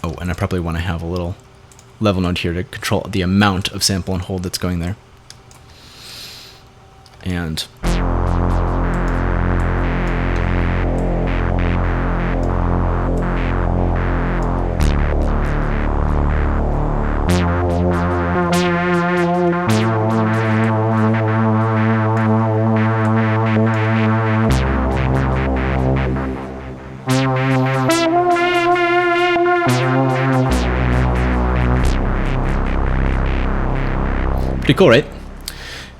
Oh, and I probably want to have a little level node here to control the amount of sample and hold that's going there. And pretty cool, right?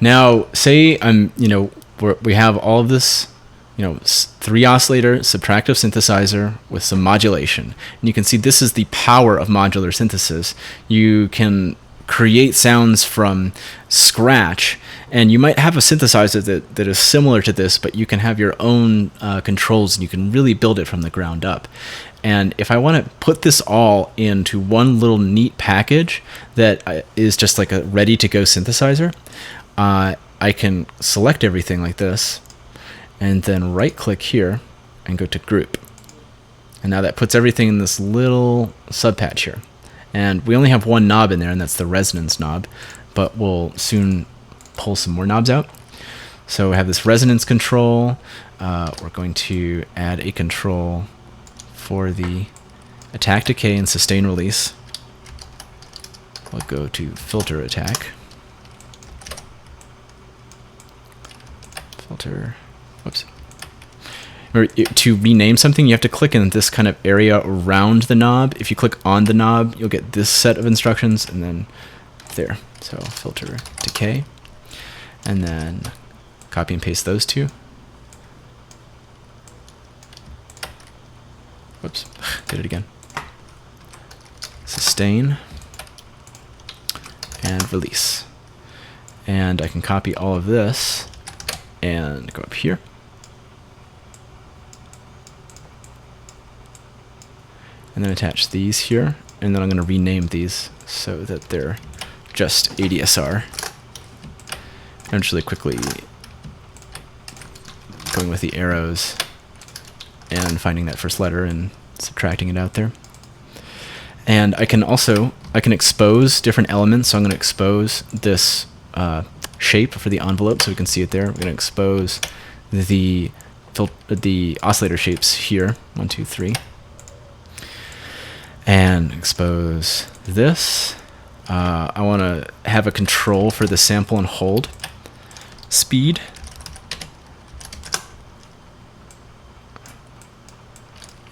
Now, say we have all of this, 3 oscillator subtractive synthesizer with some modulation, and you can see this is the power of modular synthesis. You can create sounds from scratch, and you might have a synthesizer that is similar to this, but you can have your own controls, and you can really build it from the ground up. And if I want to put this all into one little neat package that is just like a ready-to-go synthesizer, I can select everything like this, and then right-click here and go to Group. And now that puts everything in this little subpatch here. And we only have one knob in there, and that's the resonance knob, but we'll soon pull some more knobs out. So we have this resonance control. We're going to add a control for the attack, decay, and sustain release. We'll go to filter attack. Filter, whoops. To rename something, you have to click in this kind of area around the knob. If you click on the knob, you'll get this set of instructions, and then there. So filter decay, and then copy and paste those two. Whoops, did it again. Sustain and release. And I can copy all of this and go up here. And then attach these here, and then I'm going to rename these so that they're just ADSR. I'm just really quickly going with the arrows and finding that first letter and subtracting it out there. And I can expose different elements. So I'm going to expose this shape for the envelope so we can see it there. We're going to expose the oscillator shapes here, 1, 2, 3. And expose this. I want to have a control for the sample and hold speed.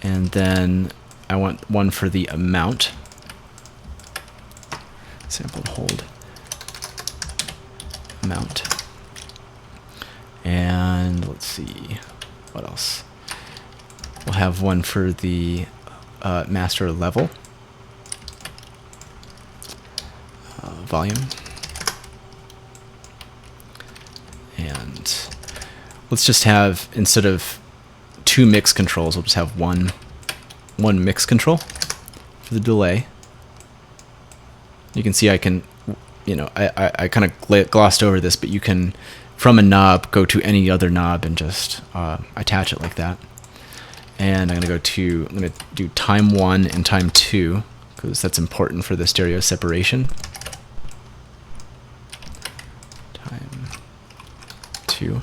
And then I want one for the amount. Sample and hold amount. And let's see, what else? We'll have one for the master level, volume, and let's just have, instead of 2 mix controls, we'll just have one mix control for the delay. You can see I can, I kind of glossed over this, but you can, from a knob, go to any other knob and just attach it like that. And I'm going to do time 1 and time 2, because that's important for the stereo separation. Time 2.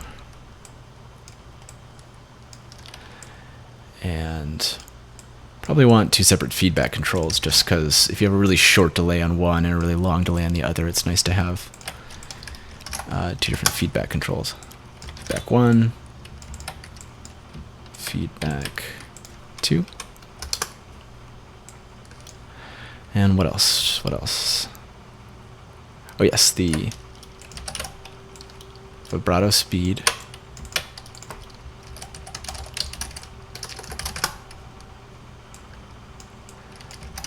And probably want 2 separate feedback controls, just because if you have a really short delay on one and a really long delay on the other, it's nice to have 2 different feedback controls. Feedback 1. Feedback 2. And what else? What else? Oh yes, the vibrato speed.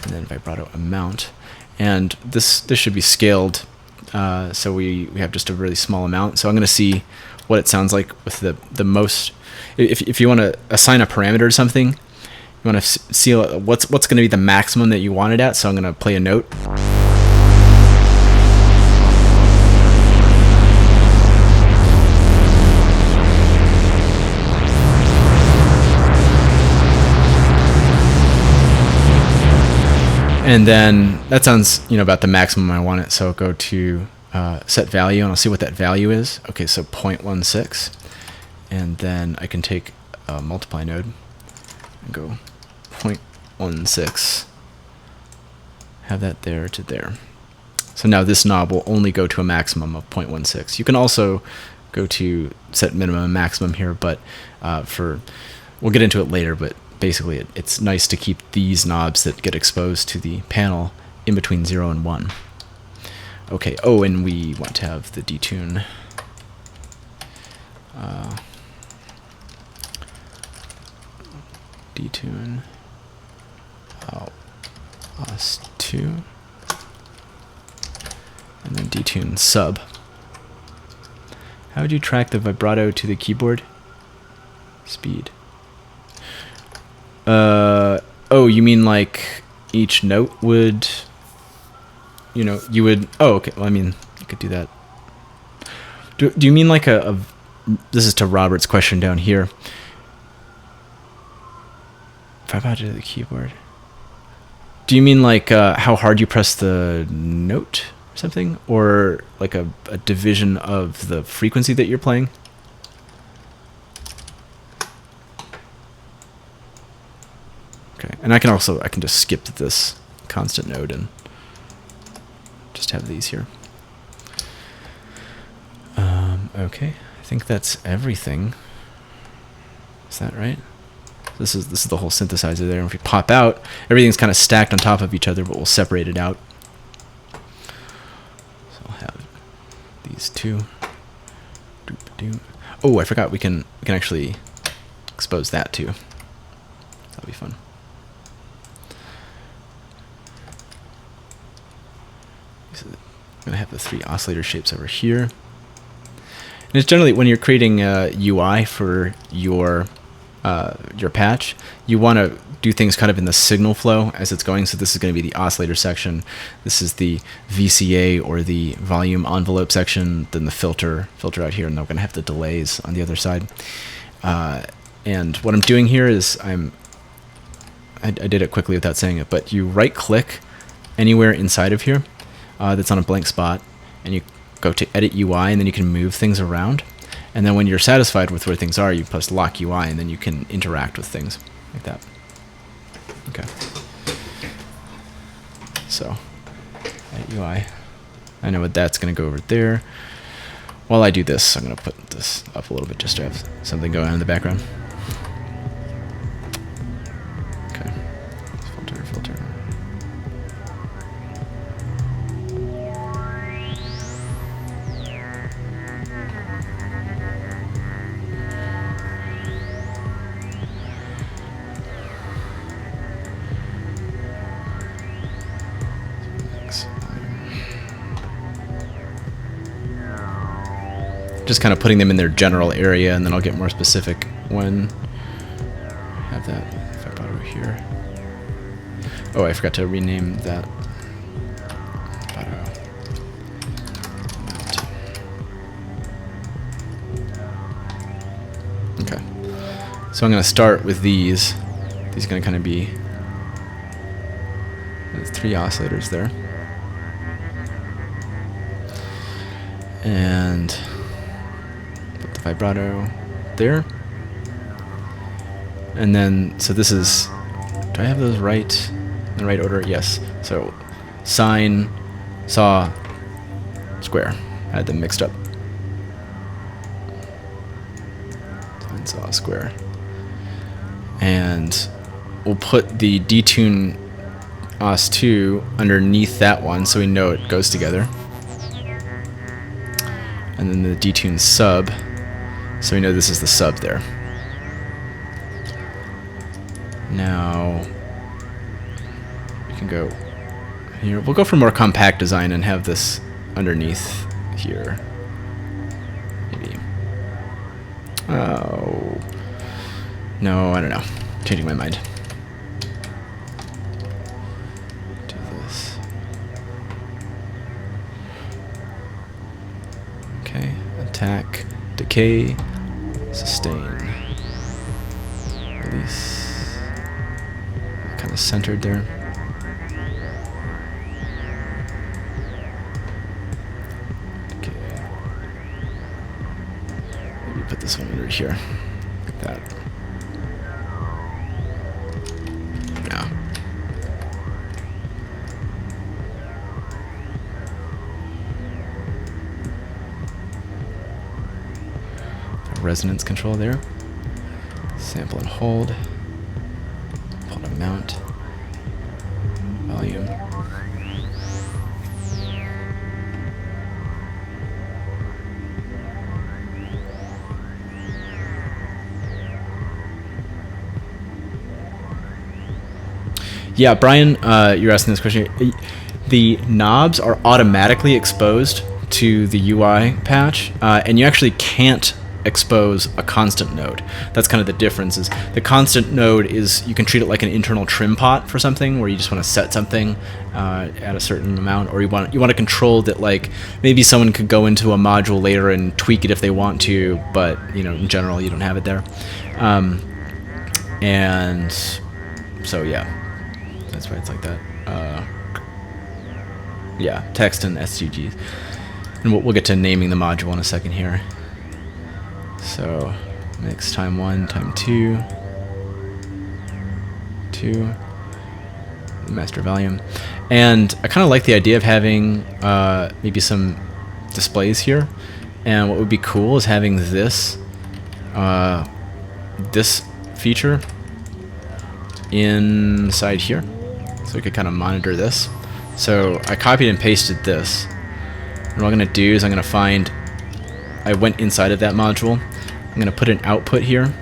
And then vibrato amount. And this should be scaled, so we have just a really small amount. So I'm going to see what it sounds like with the most. If you want to assign a parameter or something, you want to see what's going to be the maximum that you want it at. So I'm going to play a note. And then that sounds, about the maximum I want it. So I'll go to set value, and I'll see what that value is. Okay, so 0.16. And then I can take a multiply node and go 0.16. Have that there to there. So now this knob will only go to a maximum of 0.16. You can also go to set minimum and maximum here, but we'll get into it later, but basically it's nice to keep these knobs that get exposed to the panel in between 0 and 1. Okay, oh, and we want to have the detune. Detune os2, and then detune sub. How would you track the vibrato to the keyboard? Speed. Oh, you mean like each note would, you would, oh, okay, well, I mean, you could do that. Do you mean like this is to Robert's question down here. Vibrato to the keyboard. Do you mean like how hard you press the note or something? Or like a division of the frequency that you're playing? Okay, and I can just skip this constant node and just have these here. Okay, I think that's everything. Is that right? This is the whole synthesizer there. And if we pop out, everything's kind of stacked on top of each other, but we'll separate it out. So I'll have these two. Oh, I forgot we can actually expose that too. That'll be fun. So I'm gonna have the 3 oscillator shapes over here. And it's generally when you're creating a UI for your patch, you want to do things kind of in the signal flow as it's going. So this is going to be the oscillator section. This is the VCA or the volume envelope section. Then the filter out here, and then we're going to have the delays on the other side. And what I'm doing here is I did it quickly without saying it, but you right-click anywhere inside of here that's on a blank spot, and you go to Edit UI, and then you can move things around. And then when you're satisfied with where things are, you press Lock UI, and then you can interact with things like that. Okay. So, Edit UI. I know what that's going to go over there. While I do this, I'm going to put this up a little bit just to have something going on in the background. Okay. Filter. Just kind of putting them in their general area, and then I'll get more specific when I have that vibrato here. Oh, I forgot to rename that vibrato. Okay, so I'm going to start with these. These are going to kind of be there's 3 oscillators there, and vibrato there, and then so this is, do I have those right in the right order? Yes. So sine, saw, square. I had them mixed up. Sine, saw, square, and we'll put the Detune Os2 underneath that one so we know it goes together, and then the Detune sub. So we know this is the sub there. Now we can go here. We'll go for more compact design and have this underneath here. Maybe. Oh. No, I don't know. Changing my mind. Do this. Okay. Attack. Decay. Sustain. Release. Kind of centered there. Okay. Maybe put this one under here. Like that. Yeah. Resonance control there. Sample and hold. Pull to mount. Volume. Yeah, Brian, you're asking this question. The knobs are automatically exposed to the UI patch, and you actually can't expose a constant node. That's kind of the difference. Is the constant node is you can treat it like an internal trim pot for something where you just want to set something at a certain amount, or you want to control that, like maybe someone could go into a module later and tweak it if they want to, but in general you don't have it there. And So yeah, that's why it's like that. Yeah, text and STGs. And we'll get to naming the module in a second here. So mix time 1, time 2, master volume. And I kind of like the idea of having maybe some displays here. And what would be cool is having this this feature inside here, so we could kind of monitor this. So I copied and pasted this, and what I'm going to do is I'm going to find, I went inside of that module, I'm going to put an output here,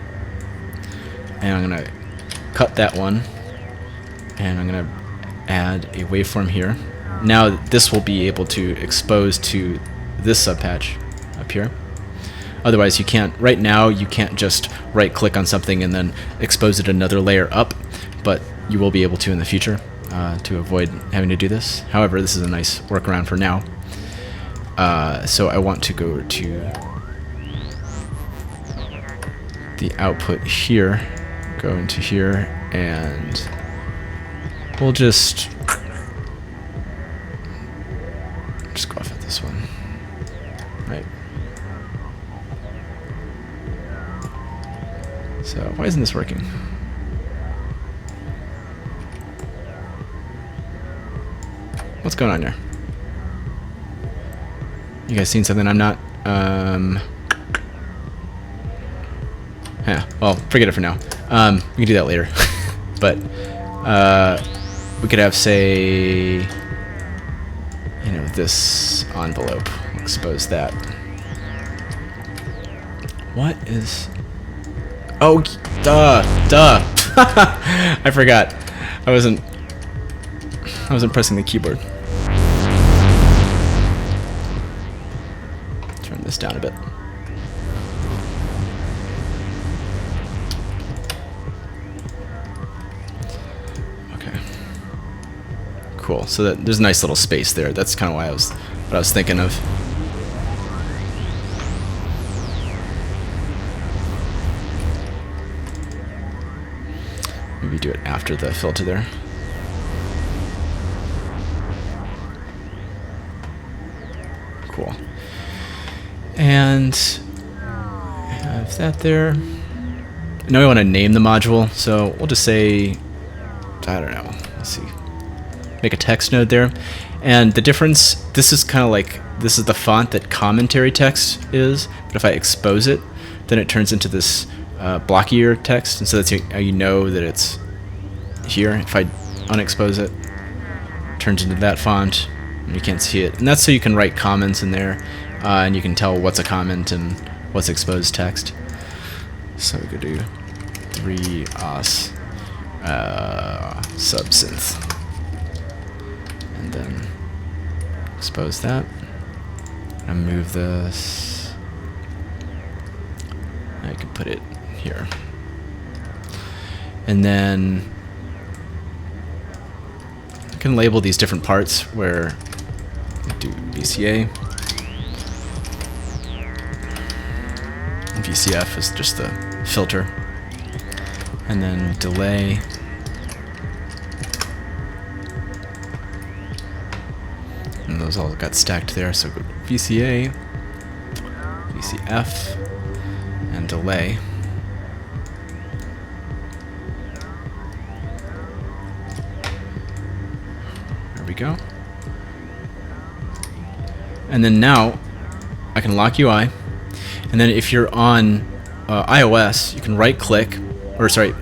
and I'm going to cut that one, and I'm going to add a waveform here. Now this will be able to expose to this subpatch up here. Otherwise you can't, right now you can't just right click on something and then expose it another layer up, but you will be able to in the future to avoid having to do this. However, this is a nice workaround for now. So I want to go to the output here, go into here, and we'll just go off at this one, right? So why isn't this working? What's going on there? You guys seen something I'm not? Yeah, well, forget it for now. We can do that later. But we could have, say, you know, this envelope. We'll expose that. What is? Oh, duh. I forgot. I wasn't pressing the keyboard. Turn this down a bit. Okay. Cool. So that there's a nice little space there. That's kind of why what I was thinking of. Maybe do it after the filter there. Cool. And have that there. Now we want to name the module, so we'll just say, I don't know, let's see, make a text node there. And the difference, this is kind of like, this is the font that commentary text is, but if I expose it, then it turns into this blockier text, and so that's how you know that it's here. If I unexpose it, it turns into that font, and you can't see it. And that's so you can write comments in there, and you can tell what's a comment and what's exposed text. So we could do 3 os subsynth, and then expose that, and move this. I could put it here, and then I can label these different parts where I do VCA. And VCF is just the filter, and then delay, and those all got stacked there. So go to VCA, VCF, and delay. There we go. And then now I can lock UI, and then if you're on iOS, you can right click, or sorry,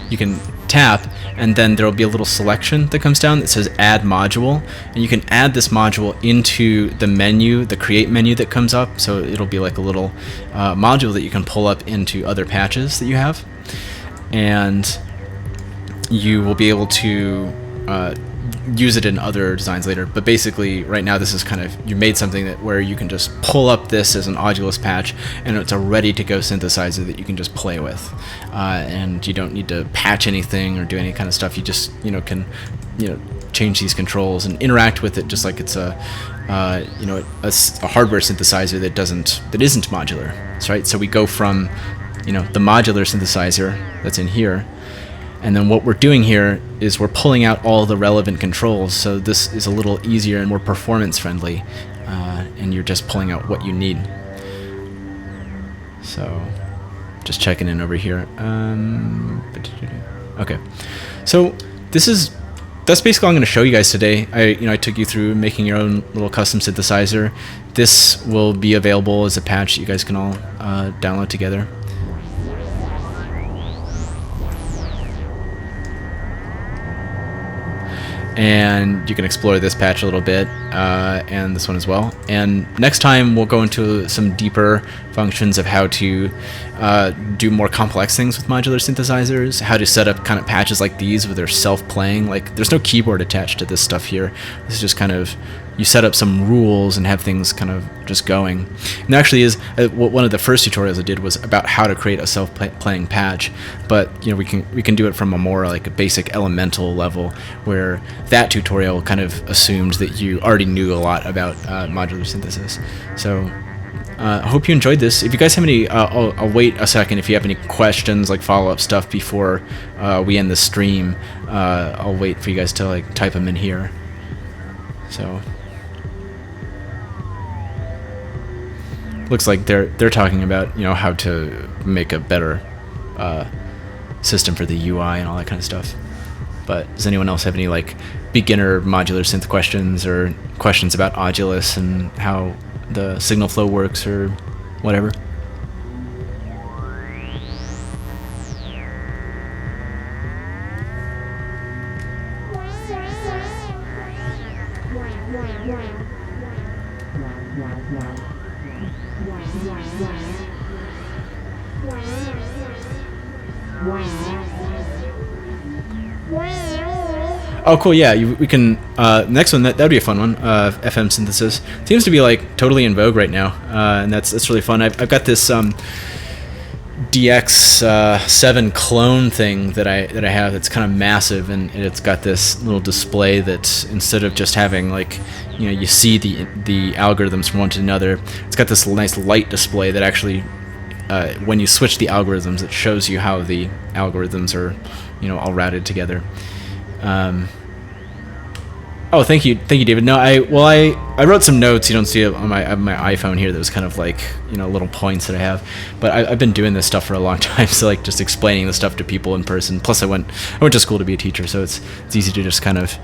you can tap, and then there will be a little selection that comes down that says add module, and you can add this module into the menu, the create menu that comes up. So it'll be like a little module that you can pull up into other patches that you have, and you will be able to use it in other designs later. But basically right now this is kind of, you made something that where you can just pull up this as an Audulus patch, and it's a ready to go synthesizer that you can just play with, and you don't need to patch anything or do any kind of stuff. You just can change these controls and interact with it just like it's a hardware synthesizer that isn't modular. That's right. So we go from the modular synthesizer that's in here, And then what we're doing here is we're pulling out all the relevant controls, so this is a little easier and more performance friendly, and you're just pulling out what you need. So just checking in over here. Okay, so that's basically all I'm going to show you guys today. I took you through making your own little custom synthesizer. This will be available as a patch that you guys can all download together. And you can explore this patch a little bit, and this one as well. And next time we'll go into some deeper functions of how to do more complex things with modular synthesizers, how to set up kind of patches like these where they're self-playing. Like, there's no keyboard attached to this stuff here. This is just kind of, you set up some rules and have things kind of just going. And there actually is, one of the first tutorials I did was about how to create a self-playing patch, but we can do it from a more like a basic elemental level, where that tutorial kind of assumed that you already knew a lot about modular synthesis. So I hope you enjoyed this. If you guys have any, I'll wait a second. If you have any questions, like follow-up stuff before we end the stream, I'll wait for you guys to like type them in here. So looks like they're talking about how to make a better system for the UI and all that kind of stuff. But does anyone else have any like beginner modular synth questions, or questions about Audulus and how the signal flow works, or whatever? Oh, cool, yeah, we can, next one, that'd be a fun one, FM synthesis. Seems to be, like, totally in vogue right now, and that's really fun. I've got this, DX7 clone thing that I have that's kind of massive, and it's got this little display that, instead of just having, like, you see the algorithms from one to another, it's got this nice light display that actually, when you switch the algorithms, it shows you how the algorithms are, all routed together. Oh, thank you, David. No, I wrote some notes. You don't see it on my iPhone here. That was kind of like little points that I have. But I've been doing this stuff for a long time, so like just explaining the stuff to people in person. Plus, I went to school to be a teacher, so it's easy to just kind of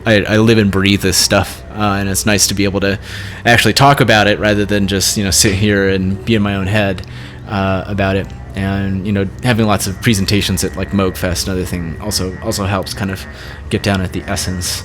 I live and breathe this stuff, and it's nice to be able to actually talk about it rather than just sit here and be in my own head about it. And having lots of presentations at like MoogFest and other thing also helps kind of get down at the essence.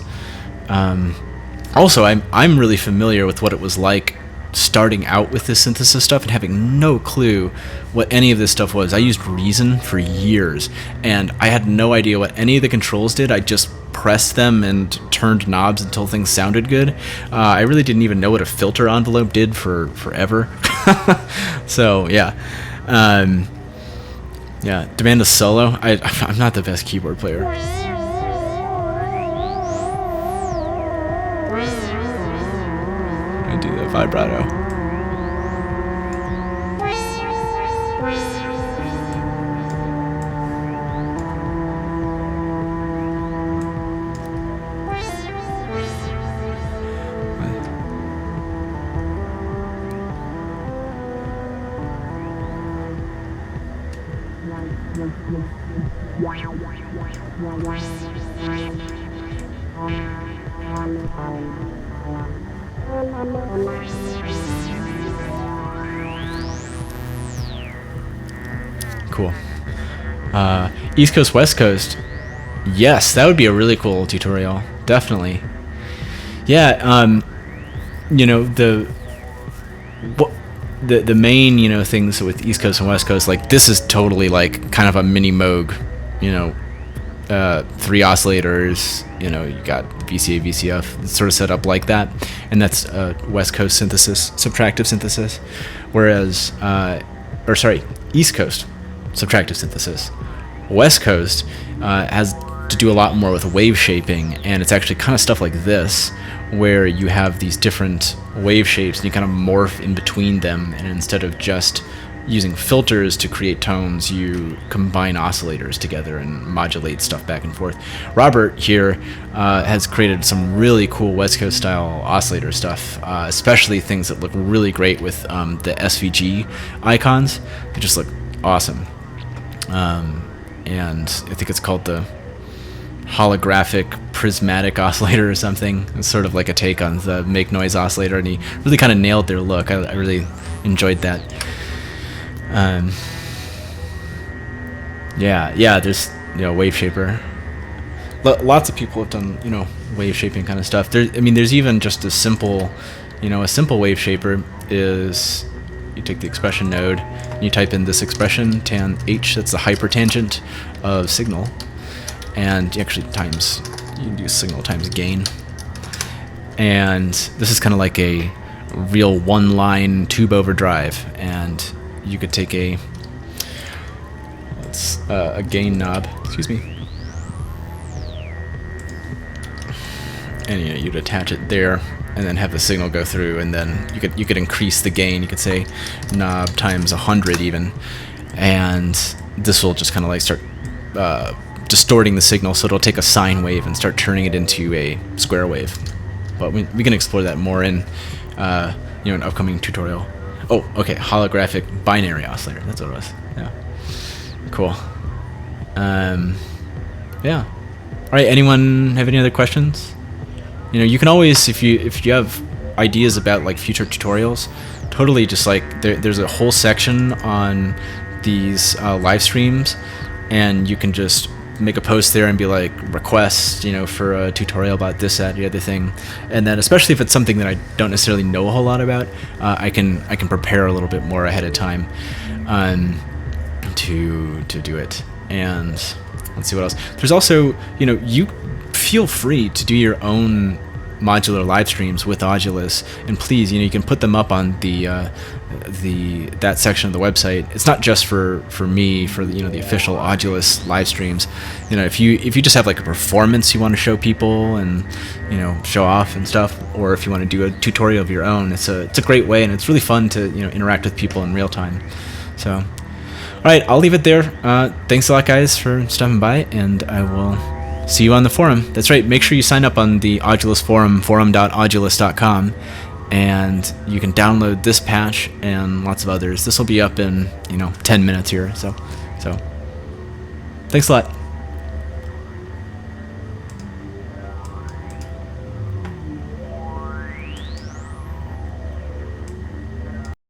Also, I'm really familiar with what it was like starting out with this synthesis stuff and having no clue what any of this stuff was. I used Reason for years, and I had no idea what any of the controls did. I just pressed them and turned knobs until things sounded good. I really didn't even know what a filter envelope did for forever. So yeah. Yeah, demand a solo. I'm not the best keyboard player. I do the vibrato. Cool. East Coast, West Coast. Yes, that would be a really cool tutorial. Definitely. Yeah. The main things with East Coast and West Coast, like this is totally like kind of a mini Moog. 3 oscillators. You got VCA, VCF. It's sort of set up like that, and that's West Coast synthesis, subtractive synthesis. Whereas, East Coast subtractive synthesis. West Coast has to do a lot more with wave shaping, and it's actually kind of stuff like this, where you have these different wave shapes and you kind of morph in between them, and instead of just using filters to create tones, you combine oscillators together and modulate stuff back and forth. Robert here has created some really cool West Coast style oscillator stuff, especially things that look really great with the SVG icons. They just look awesome. And I think it's called the holographic prismatic oscillator or something. It's sort of like a take on the make noise oscillator, and he really kind of nailed their look. I really enjoyed that. Yeah, there's, wave shaper. Lots of people have done, wave shaping kind of stuff. There's even just a simple wave shaper is, you take the expression node, and you type in this expression, tan h, that's the hypertangent of signal, and you actually you can do signal times gain. And this is kind of like a real one-line tube overdrive, and you could take a gain knob, and you'd attach it there, and then have the signal go through, and then you could increase the gain. You could say knob times 100 even, and this will just kind of like start distorting the signal, so it'll take a sine wave and start turning it into a square wave. But we can explore that more in an upcoming tutorial. Oh, okay, holographic binary oscillator. That's what it was. Yeah, cool. Yeah. All right. Anyone have any other questions? You can always, if you have ideas about like future tutorials, totally just like there's a whole section on these live streams, and you can just make a post there and be like, request, for a tutorial about this, that, the other thing. And then especially if it's something that I don't necessarily know a whole lot about, I can prepare a little bit more ahead of time to do it. And let's see what else. There's also, you feel free to do your own modular live streams with Audulus, and please, you can put them up on that section of the website. It's not just for me, for the official Audulus live streams. If you just have like a performance you want to show people and show off and stuff, or if you want to do a tutorial of your own, it's a great way, and it's really fun to interact with people in real time. So, all right, I'll leave it there. Thanks a lot, guys, for stopping by, and I will see you on the forum. That's right, make sure you sign up on the Audulus forum, forum.audulus.com, and you can download this patch and lots of others. This will be up in 10 minutes here. So thanks a lot.